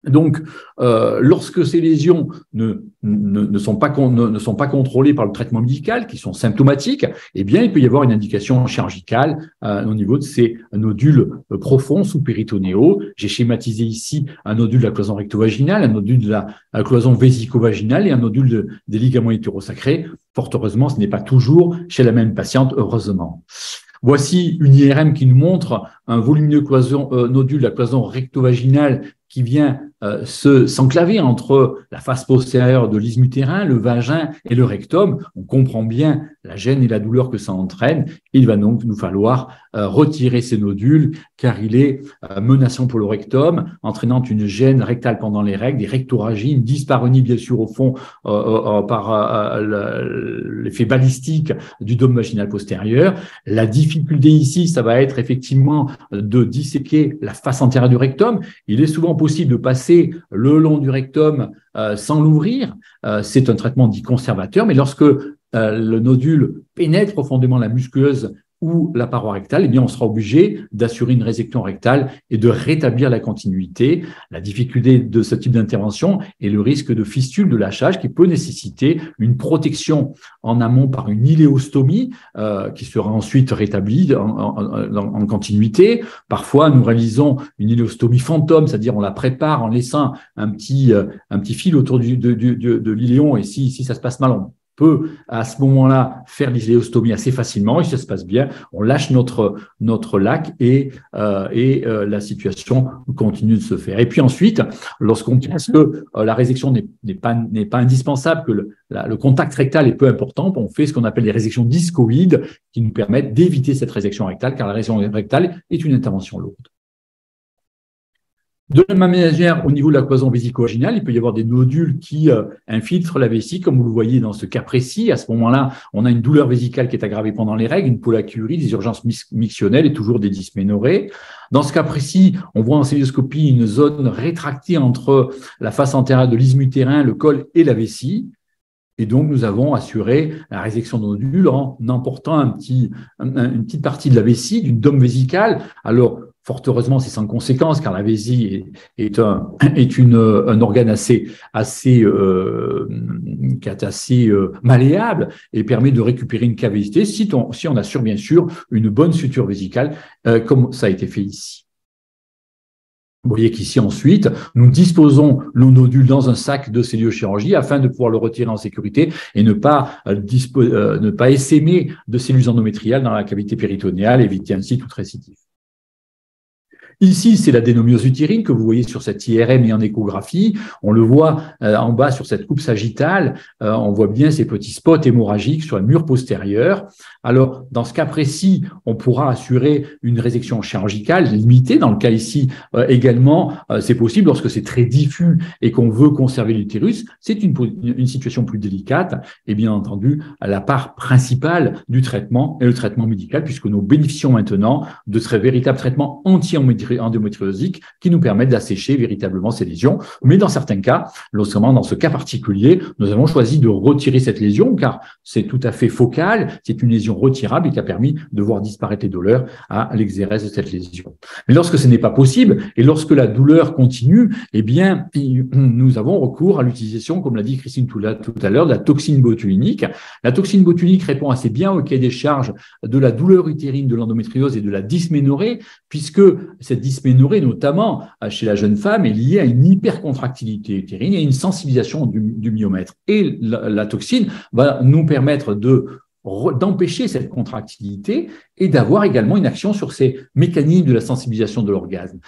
Donc, lorsque ces lésions ne sont pas contrôlées par le traitement médical, qui sont symptomatiques, il peut y avoir une indication chirurgicale au niveau de ces nodules profonds sous-péritonéaux. J'ai schématisé ici un nodule de la cloison rectovaginale, un nodule de la cloison vésico-vaginale et un nodule des ligaments utérosacrés. Fort heureusement, ce n'est pas toujours chez la même patiente, heureusement. Voici une IRM qui nous montre un volumineux nodule de la cloison rectovaginale qui vient s'enclaver entre la face postérieure de l'isthme utérin, le vagin et le rectum. On comprend bien la gêne et la douleur que ça entraîne. Il va donc nous falloir retirer ces nodules car il est menaçant pour le rectum, entraînant une gêne rectale pendant les règles, des rectorragies, une dyspareunie bien sûr au fond par l'effet balistique du dôme vaginal postérieur. La difficulté ici, ça va être effectivement de disséquer la face antérieure du rectum. Il est souvent possible de passer le long du rectum sans l'ouvrir. C'est un traitement dit conservateur, mais lorsque le nodule pénètre profondément la musculeuse ou la paroi rectale, on sera obligé d'assurer une résection rectale et de rétablir la continuité. La difficulté de ce type d'intervention est le risque de fistule, de lâchage qui peut nécessiter une protection en amont par une iléostomie qui sera ensuite rétablie en continuité. Parfois, nous réalisons une iléostomie fantôme, c'est-à-dire on la prépare en laissant un petit fil autour de l'iléon et si ça se passe mal, on peut à ce moment-là faire l'iléostomie assez facilement et si ça se passe bien, on lâche notre lac et la situation continue de se faire. Et puis ensuite, lorsqu'on pense que la résection n'est pas indispensable, que le contact rectal est peu important, on fait ce qu'on appelle les résections discoïdes qui nous permettent d'éviter cette résection rectale car la résection rectale est une intervention lourde. De la même manière, au niveau de la cloison vésico-vaginale, il peut y avoir des nodules qui infiltrent la vessie, comme vous le voyez dans ce cas précis. À ce moment-là, on a une douleur vésicale qui est aggravée pendant les règles, une pollakiurie, des urgences mictionnelles et toujours des dysménorrhées. Dans ce cas précis, on voit en célioscopie une zone rétractée entre la face antérieure de l'isthme utérin, le col et la vessie. Et donc, nous avons assuré la résection de nodules en emportant une petite partie de la vessie, d'une dôme vésicale. Alors, fort heureusement, c'est sans conséquence, car la vessie est un organe assez malléable et permet de récupérer une cavité si on assure bien sûr une bonne suture vésicale, comme ça a été fait ici. Vous voyez qu'ici, ensuite, nous disposons nos nodules dans un sac de celluliochirurgie afin de pouvoir le retirer en sécurité et ne pas essaimer de cellules endométriales dans la cavité péritonéale, éviter ainsi toute récidive. Ici, c'est l'adénomiose utérine que vous voyez sur cette IRM et en échographie. On le voit en bas sur cette coupe sagittale. On voit bien ces petits spots hémorragiques sur le mur postérieur. Alors, dans ce cas précis, on pourra assurer une résection chirurgicale limitée. Dans le cas ici également, c'est possible lorsque c'est très diffus et qu'on veut conserver l'utérus. C'est une situation plus délicate. Et bien entendu, la part principale du traitement est le traitement médical, puisque nous bénéficions maintenant de ce véritable traitement anti-endométriosique qui nous permettent d'assécher véritablement ces lésions. Mais dans certains cas, notamment dans ce cas particulier, nous avons choisi de retirer cette lésion car c'est tout à fait focal, c'est une lésion retirable et qui a permis de voir disparaître les douleurs à l'exérèse de cette lésion. Mais lorsque ce n'est pas possible et lorsque la douleur continue, eh bien, nous avons recours à l'utilisation, comme l'a dit Christine tout à l'heure, de la toxine botulique. La toxine botulique répond assez bien au cahier des charges de la douleur utérine, de l'endométriose et de la dysménorrhée, puisque cette dysménorrhée, notamment chez la jeune femme, est liée à une hypercontractilité utérine et une sensibilisation du myomètre. Et la toxine va nous permettre d'empêcher cette contractilité et d'avoir également une action sur ces mécanismes de la sensibilisation de l'orgasme.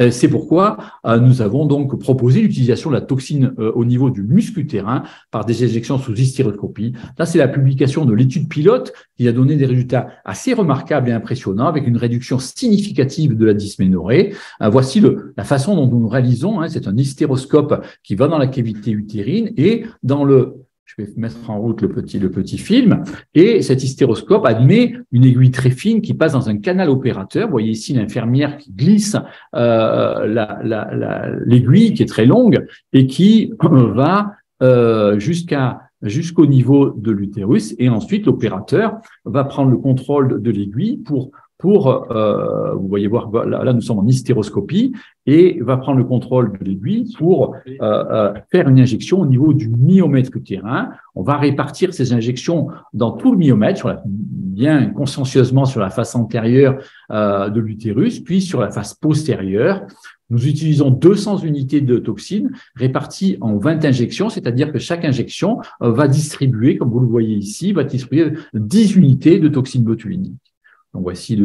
C'est pourquoi nous avons donc proposé l'utilisation de la toxine au niveau du muscle utérin par des injections sous hystéroscopie. Là, c'est la publication de l'étude pilote qui a donné des résultats assez remarquables et impressionnants avec une réduction significative de la dysménorrhée. Voici la façon dont nous réalisons. C'est un hystéroscope qui va dans la cavité utérine et je vais mettre en route le petit film. Et cet hystéroscope admet une aiguille très fine qui passe dans un canal opérateur. Vous voyez ici l'infirmière qui glisse l'aiguille qui est très longue et qui va jusqu'au niveau de l'utérus. Et ensuite, l'opérateur va prendre le contrôle de l'aiguille vous voyez voir, là nous sommes en hystéroscopie et va prendre le contrôle de l'aiguille pour faire une injection au niveau du myomètre utérin. On va répartir ces injections dans tout le myomètre, bien consciencieusement sur la face antérieure de l'utérus, puis sur la face postérieure. Nous utilisons 200 unités de toxines réparties en 20 injections, c'est-à-dire que chaque injection va distribuer, comme vous le voyez ici, va distribuer 10 unités de toxine botulique. Donc voici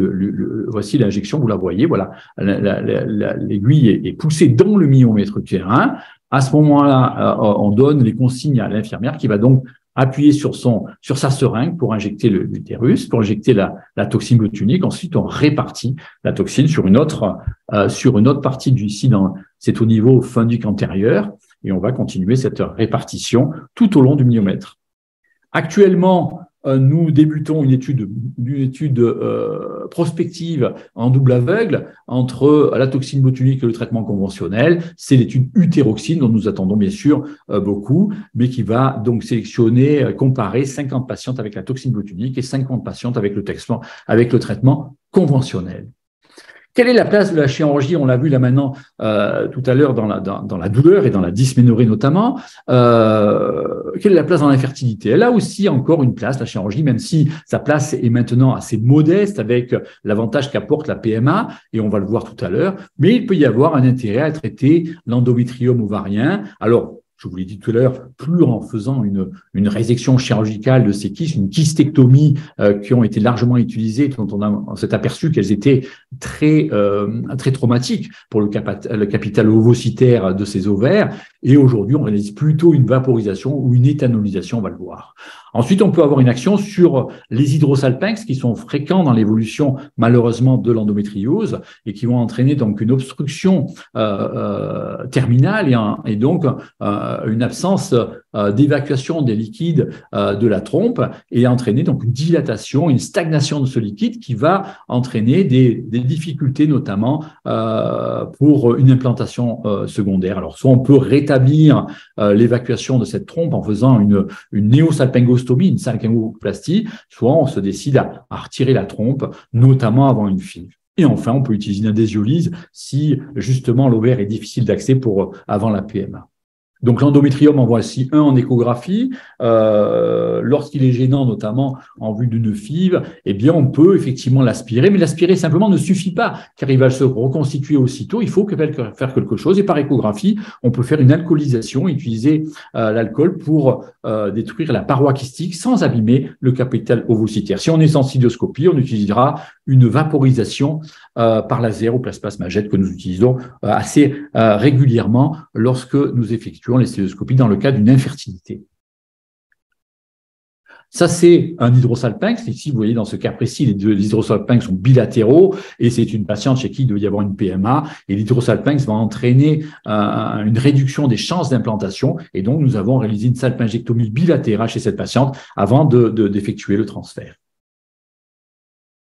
l'injection, vous la voyez, voilà, l'aiguille est poussée dans le myomètre utérin. À ce moment-là, on donne les consignes à l'infirmière qui va donc appuyer sur sa seringue pour injecter l'utérus, pour injecter la toxine botulique. Ensuite, on répartit la toxine sur une autre partie ici, c'est au niveau fundique antérieur, et on va continuer cette répartition tout au long du myomètre. Actuellement, nous débutons une étude prospective en double aveugle entre la toxine botulique et le traitement conventionnel. C'est l'étude utéroxine dont nous attendons bien sûr beaucoup, mais qui va donc comparer 50 patientes avec la toxine botulique et 50 patientes avec le traitement conventionnel. Quelle est la place de la chirurgie? On l'a vu là maintenant tout à l'heure dans la douleur et dans la dysménorrhée notamment. Quelle est la place dans l'infertilité? Elle a aussi encore une place, la chirurgie, même si sa place est maintenant assez modeste avec l'avantage qu'apporte la PMA, et on va le voir tout à l'heure. Mais il peut y avoir un intérêt à traiter l'endométriome ovarien. Alors, je vous l'ai dit tout à l'heure, plus en faisant une résection chirurgicale de ces kystes, une kystectomie qui ont été largement utilisées, dont on s'est aperçu qu'elles étaient très traumatiques pour le capital ovocytaire de ces ovaires. Et aujourd'hui, on réalise plutôt une vaporisation ou une éthanolisation, on va le voir. Ensuite, on peut avoir une action sur les hydrosalpinx qui sont fréquents dans l'évolution, malheureusement, de l'endométriose et qui vont entraîner donc une obstruction terminale et donc une absence d'évacuation des liquides de la trompe et entraîner donc une dilatation, une stagnation de ce liquide qui va entraîner des difficultés, notamment pour une implantation secondaire. Alors, soit on peut rétablir l'évacuation de cette trompe en faisant une néosalpingostomie, une salpingoplastie, soit on se décide à retirer la trompe, notamment avant une FIV. Et enfin, on peut utiliser une adhésiolyse si justement l'ovaire est difficile d'accès avant la PMA. Donc, l'endométrium, en voici un en échographie. Lorsqu'il est gênant, notamment en vue d'une FIV, eh bien, on peut effectivement l'aspirer, mais l'aspirer simplement ne suffit pas, car il va se reconstituer aussitôt. Il faut faire quelque chose. Et par échographie, on peut faire une alcoolisation, utiliser l'alcool pour détruire la paroi kystique sans abîmer le capital ovocytaire. Si on est sans cystoscopie, on utilisera une vaporisation par laser ou plasmagètre que nous utilisons assez régulièrement lorsque nous effectuons les cystoscopies dans le cas d'une infertilité. Ça, c'est un hydrosalpinx. Ici, vous voyez, dans ce cas précis, les hydrosalpinx sont bilatéraux et c'est une patiente chez qui il doit y avoir une PMA. Et l'hydrosalpinx va entraîner une réduction des chances d'implantation. Et donc, nous avons réalisé une salpingectomie bilatérale chez cette patiente avant d'effectuer le transfert.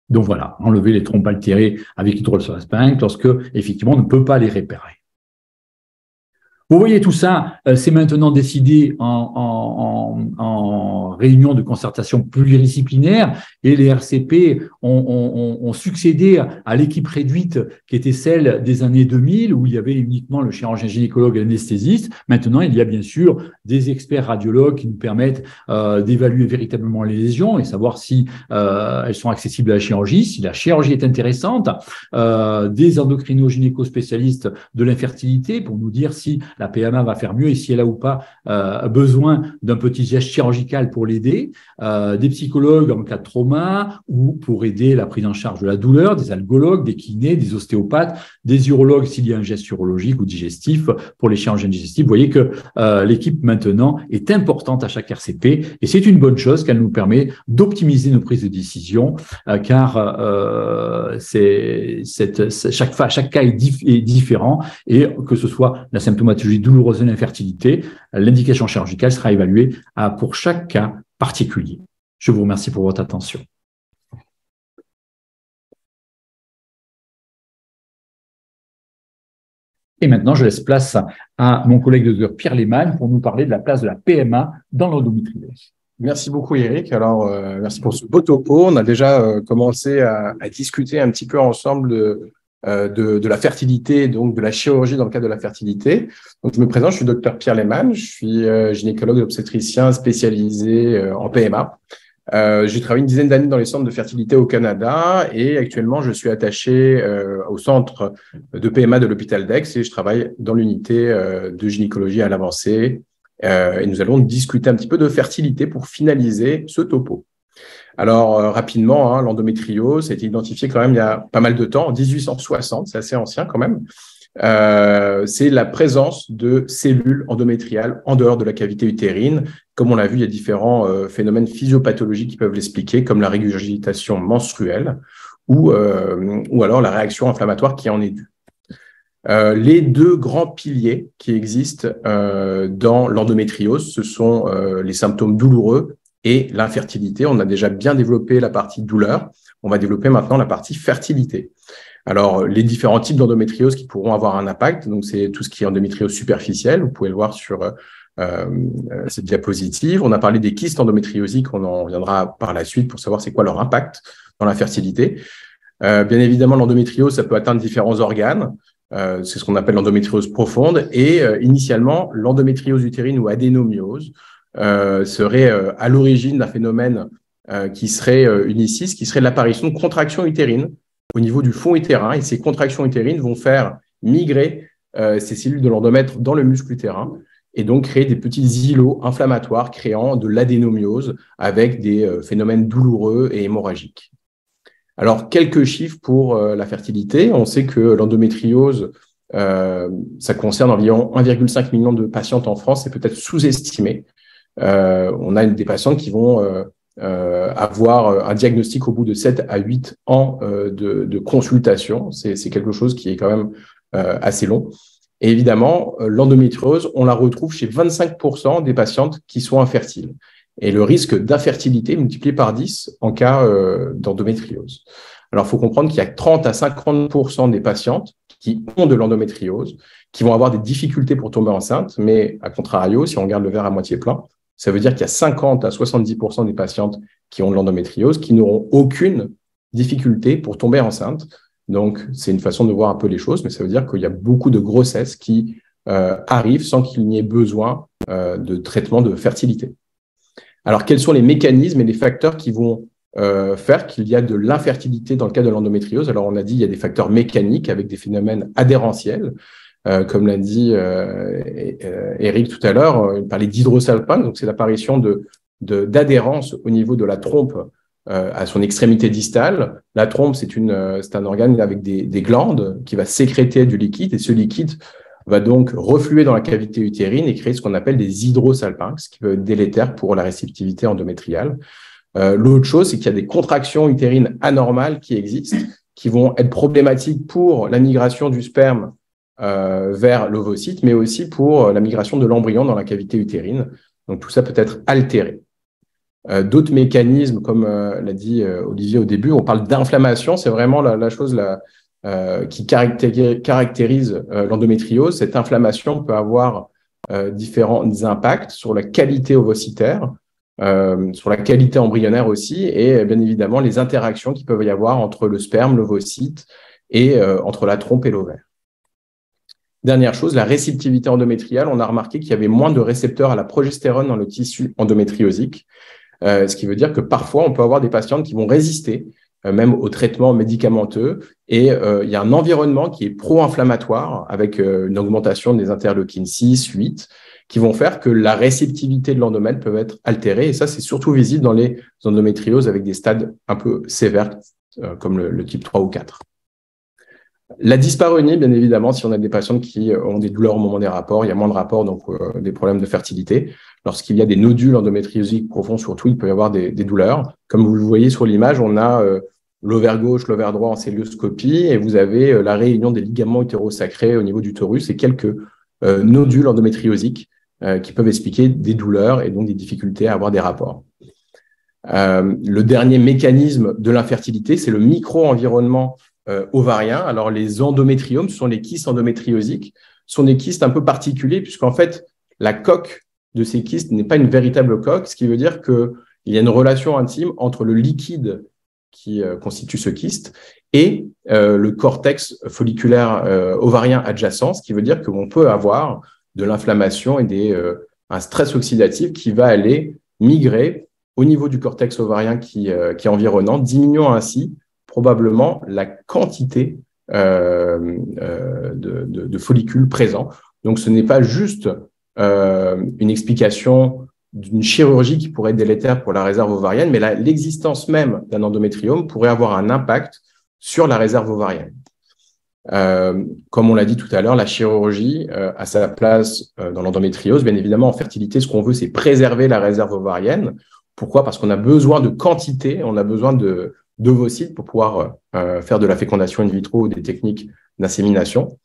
Donc voilà, enlever les trompes altérées avec hydrosalpinx lorsque, effectivement, on ne peut pas les réparer. Vous voyez, tout ça, c'est maintenant décidé en réunion de concertation pluridisciplinaire et les RCP ont succédé à l'équipe réduite qui était celle des années 2000 où il y avait uniquement le chirurgien gynécologue et l'anesthésiste. Maintenant, il y a bien sûr des experts radiologues qui nous permettent d'évaluer véritablement les lésions et savoir si elles sont accessibles à la chirurgie, si la chirurgie est intéressante, des endocrino-gynéco-spécialistes de l'infertilité pour nous dire si la PMA va faire mieux et si elle a ou pas besoin d'un petit geste chirurgical pour l'aider, des psychologues en cas de trauma ou pour aider la prise en charge de la douleur, des algologues, des kinés, des ostéopathes, des urologues s'il y a un geste urologique ou digestif pour les chirurgiens digestifs. Vous voyez que l'équipe maintenant est importante à chaque RCP et c'est une bonne chose qu'elle nous permet d'optimiser nos prises de décision car chaque cas est différent et que ce soit la symptomatologie douloureuse de l'infertilité, l'indication chirurgicale sera évaluée pour chaque cas particulier. Je vous remercie pour votre attention. Et maintenant, je laisse place à mon collègue Dr Pierre Lehmann pour nous parler de la place de la PMA dans l'endométriose. Merci beaucoup, Eric. Alors, merci pour ce beau topo. On a déjà commencé à discuter un petit peu ensemble de la fertilité, donc de la chirurgie dans le cadre de la fertilité. Donc, je me présente, je suis Dr Pierre Lehmann, je suis gynécologue et obstétricien spécialisé en PMA. J'ai travaillé une dizaine d'années dans les centres de fertilité au Canada et actuellement, je suis attaché au centre de PMA de l'hôpital d'Aix et je travaille dans l'unité de gynécologie à l'avancée. Et nous allons discuter un petit peu de fertilité pour finaliser ce topo. Alors, rapidement, l'endométriose, ça a été identifié quand même il y a pas mal de temps, en 1860, c'est assez ancien quand même. C'est la présence de cellules endométriales en dehors de la cavité utérine. Comme on l'a vu, il y a différents phénomènes physiopathologiques qui peuvent l'expliquer, comme la régurgitation menstruelle ou alors la réaction inflammatoire qui en est due. Les deux grands piliers qui existent dans l'endométriose, ce sont les symptômes douloureux et l'infertilité. On a déjà bien développé la partie douleur. On va développer maintenant la partie fertilité. Alors, les différents types d'endométriose qui pourront avoir un impact, donc c'est tout ce qui est endométriose superficielle, vous pouvez le voir sur cette diapositive. On a parlé des kystes endométriosiques, on en reviendra par la suite pour savoir c'est quoi leur impact dans la fertilité. Bien évidemment, l'endométriose, ça peut atteindre différents organes. C'est ce qu'on appelle l'endométriose profonde. Et initialement, l'endométriose utérine ou adénomiose serait à l'origine d'un phénomène qui serait uniciste, qui serait l'apparition de contractions utérines au niveau du fond utérin. Et ces contractions utérines vont faire migrer ces cellules de l'endomètre dans le muscle utérin et donc créer des petits îlots inflammatoires créant de l'adénomiose avec des phénomènes douloureux et hémorragiques. Alors, quelques chiffres pour la fertilité. On sait que l'endométriose, ça concerne environ 1,5 million de patientes en France, c'est peut-être sous-estimé. On a des patientes qui vont avoir un diagnostic au bout de 7 à 8 ans de consultation. C'est quelque chose qui est quand même assez long. Et évidemment, l'endométriose, on la retrouve chez 25% des patientes qui sont infertiles. Et le risque d'infertilité est multiplié par 10 en cas d'endométriose. Alors, il faut comprendre qu'il y a 30 à 50% des patientes qui ont de l'endométriose, qui vont avoir des difficultés pour tomber enceinte, mais à contrario, si on regarde le verre à moitié plein, ça veut dire qu'il y a 50 à 70% des patientes qui ont de l'endométriose qui n'auront aucune difficulté pour tomber enceinte. Donc, c'est une façon de voir un peu les choses, mais ça veut dire qu'il y a beaucoup de grossesses qui arrive sans qu'il n'y ait besoin de traitement de fertilité. Alors, quels sont les mécanismes et les facteurs qui vont faire qu'il y a de l'infertilité dans le cas de l'endométriose? Alors, on a dit il y a des facteurs mécaniques avec des phénomènes adhérentiels. Comme l'a dit Eric tout à l'heure, il parlait d'hydrosalpinge, donc c'est l'apparition d'adhérence au niveau de la trompe à son extrémité distale. La trompe, c'est un organe avec des glandes qui va sécréter du liquide, et ce liquide va donc refluer dans la cavité utérine et créer ce qu'on appelle des hydrosalpinges, ce qui peut être délétère pour la réceptivité endométriale. L'autre chose, c'est qu'il y a des contractions utérines anormales qui existent, qui vont être problématiques pour la migration du sperme vers l'ovocyte, mais aussi pour la migration de l'embryon dans la cavité utérine. Donc tout ça peut être altéré. D'autres mécanismes, comme l'a dit Olivier au début, on parle d'inflammation, c'est vraiment la chose qui caractérise l'endométriose. Cette inflammation peut avoir différents impacts sur la qualité ovocytaire, sur la qualité embryonnaire aussi, et bien évidemment les interactions qu'il peut y avoir entre le sperme, l'ovocyte et entre la trompe et l'ovaire. Dernière chose, la réceptivité endométriale, on a remarqué qu'il y avait moins de récepteurs à la progestérone dans le tissu endométriosique, ce qui veut dire que parfois on peut avoir des patientes qui vont résister même aux traitements médicamenteux, et il y a un environnement qui est pro-inflammatoire avec une augmentation des interleukines 6, 8, qui vont faire que la réceptivité de l'endomètre peut être altérée, et ça c'est surtout visible dans les endométrioses avec des stades un peu sévères comme le type 3 ou 4. La dyspareunie, bien évidemment, si on a des patientes qui ont des douleurs au moment des rapports, il y a moins de rapports, donc des problèmes de fertilité. Lorsqu'il y a des nodules endométriosiques profonds, surtout, il peut y avoir des douleurs. Comme vous le voyez sur l'image, on a l'ovaire gauche, l'ovaire droit en célioscopie, et vous avez la réunion des ligaments utérosacrés au niveau du torus et quelques nodules endométriosiques qui peuvent expliquer des douleurs et donc des difficultés à avoir des rapports. Le dernier mécanisme de l'infertilité, c'est le micro-environnement ovarien. Alors, les endométriomes, ce sont les kystes endométriosiques, sont des kystes un peu particuliers, puisqu'en fait, la coque de ces kystes n'est pas une véritable coque, ce qui veut dire qu'il y a une relation intime entre le liquide qui constitue ce kyste et le cortex folliculaire ovarien adjacent, ce qui veut dire qu'on peut avoir de l'inflammation et un stress oxydatif qui va aller migrer au niveau du cortex ovarien qui est environnant, diminuant ainsi probablement la quantité de follicules présents. Donc, ce n'est pas juste une explication d'une chirurgie qui pourrait être délétère pour la réserve ovarienne, mais l'existence même d'un endométriome pourrait avoir un impact sur la réserve ovarienne. Comme on l'a dit tout à l'heure, la chirurgie a sa place dans l'endométriose. Bien évidemment, en fertilité, ce qu'on veut, c'est préserver la réserve ovarienne. Pourquoi? Parce qu'on a besoin de quantité, on a besoin d'ovocytes pour pouvoir faire de la fécondation in vitro ou des techniques d'insémination.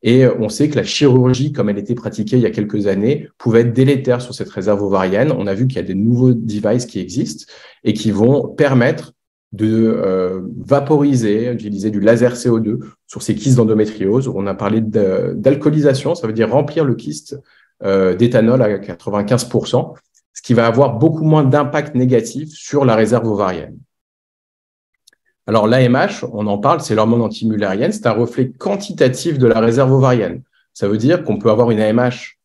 Et on sait que la chirurgie, comme elle était pratiquée il y a quelques années, pouvait être délétère sur cette réserve ovarienne. On a vu qu'il y a des nouveaux devices qui existent et qui vont permettre de vaporiser, d'utiliser du laser CO2 sur ces kystes d'endométriose. On a parlé d'alcoolisation, ça veut dire remplir le kyste d'éthanol à 95%, ce qui va avoir beaucoup moins d'impact négatif sur la réserve ovarienne. Alors, l'AMH, on en parle, c'est l'hormone antimullérienne, c'est un reflet quantitatif de la réserve ovarienne. Ça veut dire qu'on peut avoir une AMH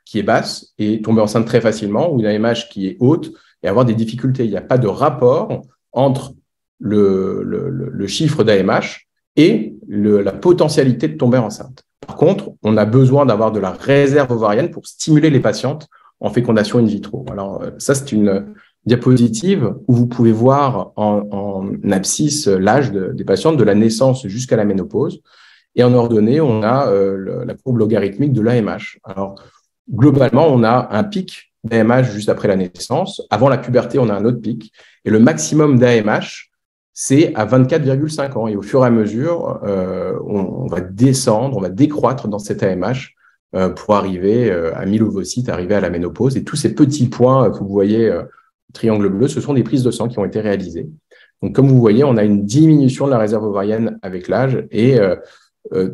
qui est basse et tomber enceinte très facilement, ou une AMH qui est haute et avoir des difficultés. Il n'y a pas de rapport entre le chiffre d'AMH et la potentialité de tomber enceinte. Par contre, on a besoin d'avoir de la réserve ovarienne pour stimuler les patientes en fécondation in vitro. Alors, ça, c'est une diapositive où vous pouvez voir en abscisse l'âge des patientes de la naissance jusqu'à la ménopause. Et en ordonnée, on a la courbe logarithmique de l'AMH. Alors, globalement, on a un pic d'AMH juste après la naissance. Avant la puberté, on a un autre pic. Et le maximum d'AMH, c'est à 24,5 ans. Et au fur et à mesure, on va descendre, on va décroître dans cette AMH pour arriver à 1000 ovocytes, arriver à la ménopause. Et tous ces petits points que vous voyez, triangle bleu, ce sont des prises de sang qui ont été réalisées. Donc, comme vous voyez, on a une diminution de la réserve ovarienne avec l'âge et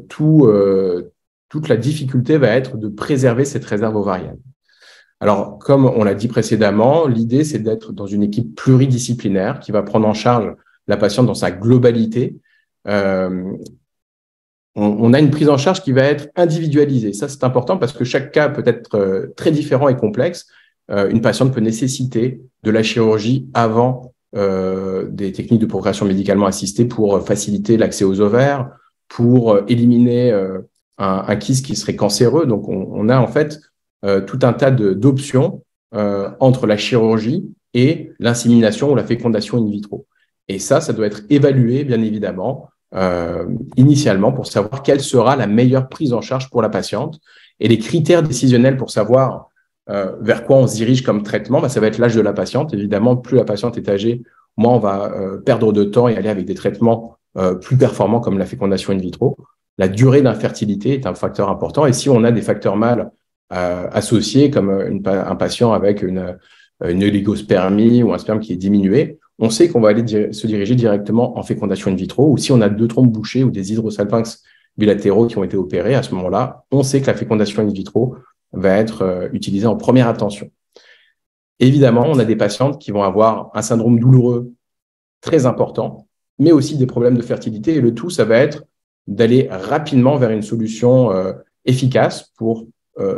toute la difficulté va être de préserver cette réserve ovarienne. Alors, comme on l'a dit précédemment, l'idée, c'est d'être dans une équipe pluridisciplinaire qui va prendre en charge la patiente dans sa globalité. on a une prise en charge qui va être individualisée. Ça, c'est important parce que chaque cas peut être très différent et complexe. Une patiente peut nécessiter de la chirurgie avant des techniques de procréation médicalement assistée pour faciliter l'accès aux ovaires, pour éliminer un kyste qui serait cancéreux. Donc, on a en fait tout un tas d'options entre la chirurgie et l'insémination ou la fécondation in vitro. Et ça doit être évalué, bien évidemment, initialement pour savoir quelle sera la meilleure prise en charge pour la patiente. Et les critères décisionnels pour savoir vers quoi on se dirige comme traitement, ça va être l'âge de la patiente. Évidemment, plus la patiente est âgée, moins on va perdre de temps et aller avec des traitements plus performants comme la fécondation in vitro. La durée d'infertilité est un facteur important. Et si on a des facteurs mâles associés, comme un patient avec une oligospermie ou un sperme qui est diminué, on sait qu'on va aller se diriger directement en fécondation in vitro. Ou si on a 2 trompes bouchées ou des hydrosalpinx bilatéraux qui ont été opérés, à ce moment-là, on sait que la fécondation in vitro va être utilisée en première attention. Évidemment, on a des patientes qui vont avoir un syndrome douloureux très important, mais aussi des problèmes de fertilité. Et le tout, ça va être d'aller rapidement vers une solution efficace pour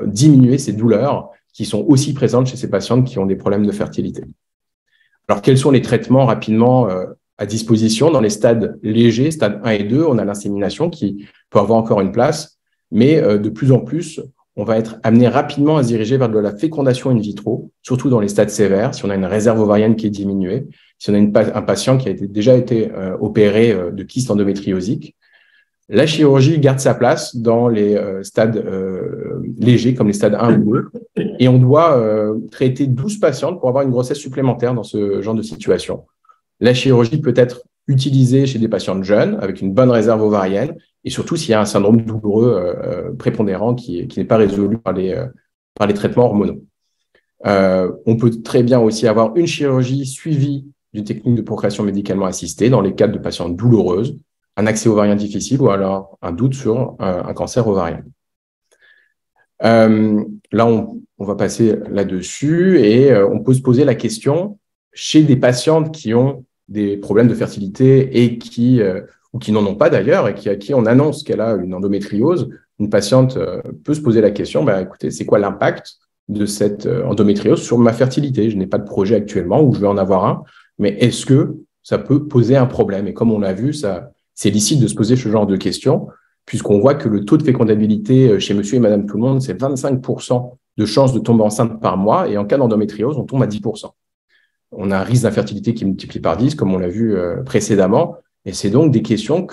diminuer ces douleurs qui sont aussi présentes chez ces patientes qui ont des problèmes de fertilité. Alors, quels sont les traitements rapidement à disposition? Dans les stades légers, stades 1 et 2, on a l'insémination qui peut avoir encore une place, mais de plus en plus, on va être amené rapidement à se diriger vers de la fécondation in vitro, surtout dans les stades sévères, si on a une réserve ovarienne qui est diminuée, si on a un patient qui a déjà été opéré de kyste endométriosique. La chirurgie garde sa place dans les stades légers, comme les stades 1 ou 2, et on doit traiter 12 patientes pour avoir une grossesse supplémentaire dans ce genre de situation. La chirurgie peut être utilisée chez des patientes jeunes, avec une bonne réserve ovarienne, et surtout s'il y a un syndrome douloureux prépondérant qui n'est pas résolu par les traitements hormonaux. On peut très bien aussi avoir une chirurgie suivie d'une technique de procréation médicalement assistée dans les cas de patientes douloureuses, un accès ovarien difficile ou alors un doute sur un cancer ovarien. Là, on va passer là-dessus et on peut se poser la question chez des patientes qui ont des problèmes de fertilité et ou qui n'en ont pas d'ailleurs et à qui on annonce qu'elle a une endométriose. Une patiente peut se poser la question, écoutez, c'est quoi l'impact de cette endométriose sur ma fertilité? Je n'ai pas de projet actuellement ou je vais en avoir un, mais est-ce que ça peut poser un problème? Et comme on l'a vu, c'est licite de se poser ce genre de questions, puisqu'on voit que le taux de fécondabilité chez monsieur et madame tout le monde, c'est 25% de chances de tomber enceinte par mois, et en cas d'endométriose, on tombe à 10%. On a un risque d'infertilité qui est multiplié par 10, comme on l'a vu précédemment, et c'est donc des questions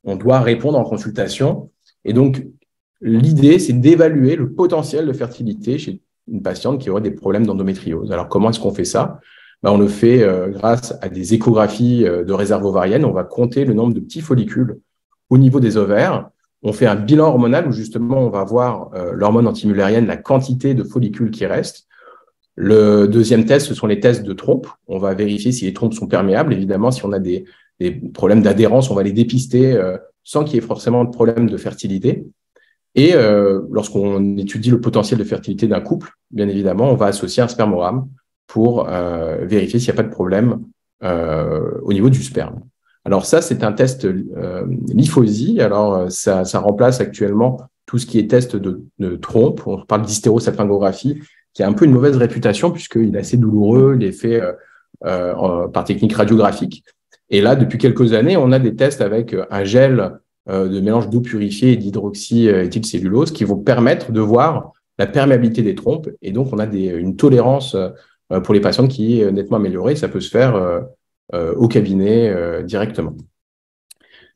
on doit répondre en consultation. Et donc, l'idée, c'est d'évaluer le potentiel de fertilité chez une patiente qui aurait des problèmes d'endométriose. Alors, comment est-ce qu'on fait ça? On le fait grâce à des échographies de réserve ovarienne. On va compter le nombre de petits follicules au niveau des ovaires. On fait un bilan hormonal où justement on va voir l'hormone antimullérienne, la quantité de follicules qui restent. Le deuxième test, ce sont les tests de trompes. On va vérifier si les trompes sont perméables. Évidemment, si on a des problèmes d'adhérence, on va les dépister sans qu'il y ait forcément de problème de fertilité. Et lorsqu'on étudie le potentiel de fertilité d'un couple, bien évidemment, on va associer un spermogramme pour vérifier s'il n'y a pas de problème au niveau du sperme. Alors ça, c'est un test Lifosi. Alors ça remplace actuellement tout ce qui est test de trompe. On parle d'hystérosalpingographie, qui a un peu une mauvaise réputation puisqu'il est assez douloureux, il est fait par technique radiographique. Et là, depuis quelques années, on a des tests avec un gel de mélange d'eau purifiée et d'hydroxyéthylcellulose qui vont permettre de voir la perméabilité des trompes. Et donc, on a une tolérance pour les patientes qui est nettement améliorée. Ça peut se faire au cabinet directement.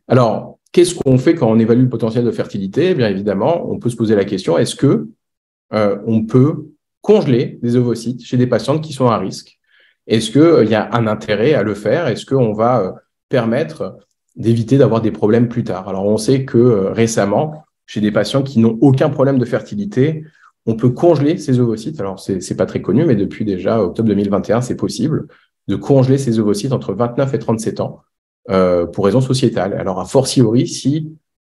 Alors, qu'est-ce qu'on fait quand on évalue le potentiel de fertilité? Bien évidemment, on peut se poser la question, est-ce que on peut congeler des ovocytes chez des patientes qui sont à risque? Est-ce qu'il y a un intérêt à le faire? Est-ce qu'on va permettre d'éviter d'avoir des problèmes plus tard? Alors, on sait que récemment, chez des patients qui n'ont aucun problème de fertilité, on peut congeler ces ovocytes. Alors, c'est pas très connu, mais depuis déjà octobre 2021, c'est possible de congeler ces ovocytes entre 29 et 37 ans pour raison sociétale. Alors, a fortiori, si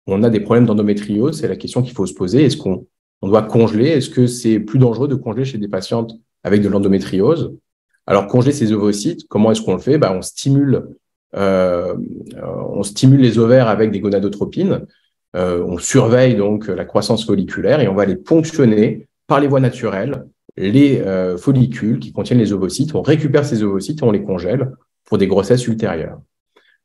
on a des problèmes d'endométriose, c'est la question qu'il faut se poser. Est-ce qu'on doit congeler? Est-ce que c'est plus dangereux de congeler chez des patientes avec de l'endométriose? Alors, congeler ces ovocytes, comment est-ce qu'on le fait? On stimule les ovaires avec des gonadotropines. On surveille donc la croissance folliculaire et on va aller ponctionner par les voies naturelles les follicules qui contiennent les ovocytes. On récupère ces ovocytes et on les congèle pour des grossesses ultérieures.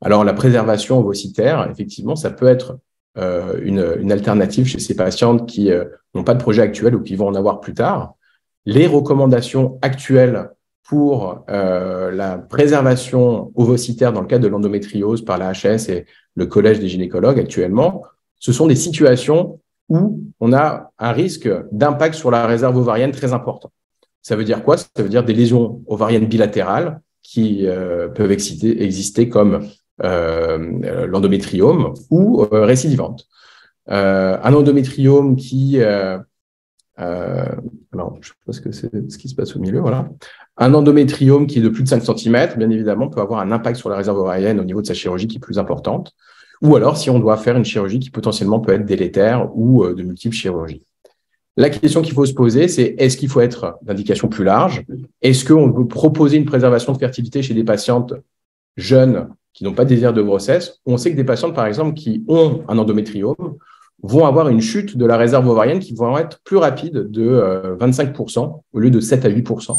Alors, la préservation ovocytaire, effectivement, ça peut être une alternative chez ces patientes qui n'ont pas de projet actuel ou qui vont en avoir plus tard. Les recommandations actuelles pour la préservation ovocytaire dans le cadre de l'endométriose par la HS et le Collège des gynécologues actuellement, ce sont des situations où on a un risque d'impact sur la réserve ovarienne très important. Ça veut dire quoi? Ça veut dire des lésions ovariennes bilatérales qui peuvent exister comme l'endométriome ou récidivante. Un endométriome qui... alors, je ne sais pas ce qui se passe au milieu, voilà. Un endométriome qui est de plus de 5 cm, bien évidemment, peut avoir un impact sur la réserve ovarienne au niveau de sa chirurgie qui est plus importante. Ou alors, si on doit faire une chirurgie qui potentiellement peut être délétère ou de multiples chirurgies. La question qu'il faut se poser, c'est est-ce qu'il faut être d'indication plus large? Est-ce qu'on peut proposer une préservation de fertilité chez des patientes jeunes qui n'ont pas de désir de grossesse? On sait que des patientes, par exemple, qui ont un endométriome vont avoir une chute de la réserve ovarienne qui vont être plus rapide de 25% au lieu de 7 à 8%.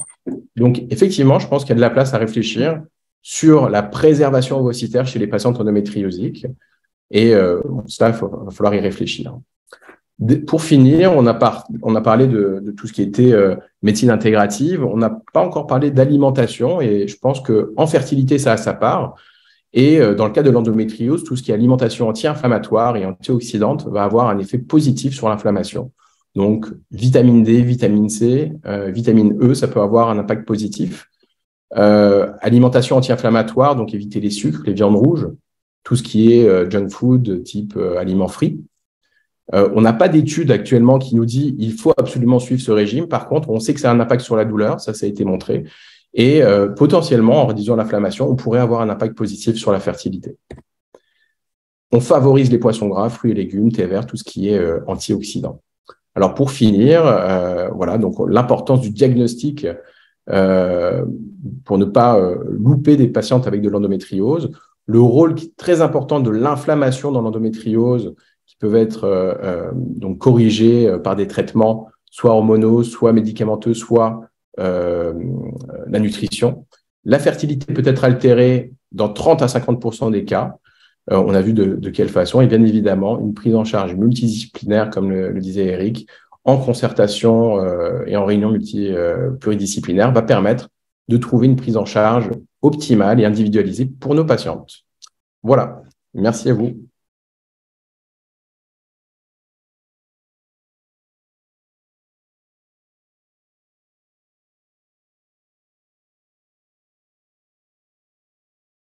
Donc, effectivement, je pense qu'il y a de la place à réfléchir sur la préservation ovocytaire chez les patientes endométriosiques. Et ça, il va falloir y réfléchir. Pour finir, on a parlé de tout ce qui était médecine intégrative. On n'a pas encore parlé d'alimentation et je pense qu'en fertilité, ça a sa part. Et dans le cas de l'endométriose, tout ce qui est alimentation anti-inflammatoire et antioxydante va avoir un effet positif sur l'inflammation. Donc, vitamine D, vitamine C, vitamine E, ça peut avoir un impact positif. Alimentation anti-inflammatoire, donc éviter les sucres, les viandes rouges, tout ce qui est junk food type aliments frits. On n'a pas d'études actuellement qui nous dit il faut absolument suivre ce régime. Par contre, on sait que ça a un impact sur la douleur, ça a été montré. Et potentiellement, en réduisant l'inflammation, on pourrait avoir un impact positif sur la fertilité. On favorise les poissons gras, fruits et légumes, thé vert, tout ce qui est antioxydant. Alors, pour finir, voilà, donc l'importance du diagnostic pour ne pas louper des patientes avec de l'endométriose, le rôle très important de l'inflammation dans l'endométriose qui peuvent être donc corrigés par des traitements soit hormonaux, soit médicamenteux, soit la nutrition. La fertilité peut être altérée dans 30 à 50% des cas. On a vu de quelle façon. Et bien évidemment, une prise en charge multidisciplinaire, comme le disait Eric, en concertation et en réunion pluridisciplinaire, va permettre de trouver une prise en charge optimale et individualisée pour nos patientes. Voilà. Merci à vous.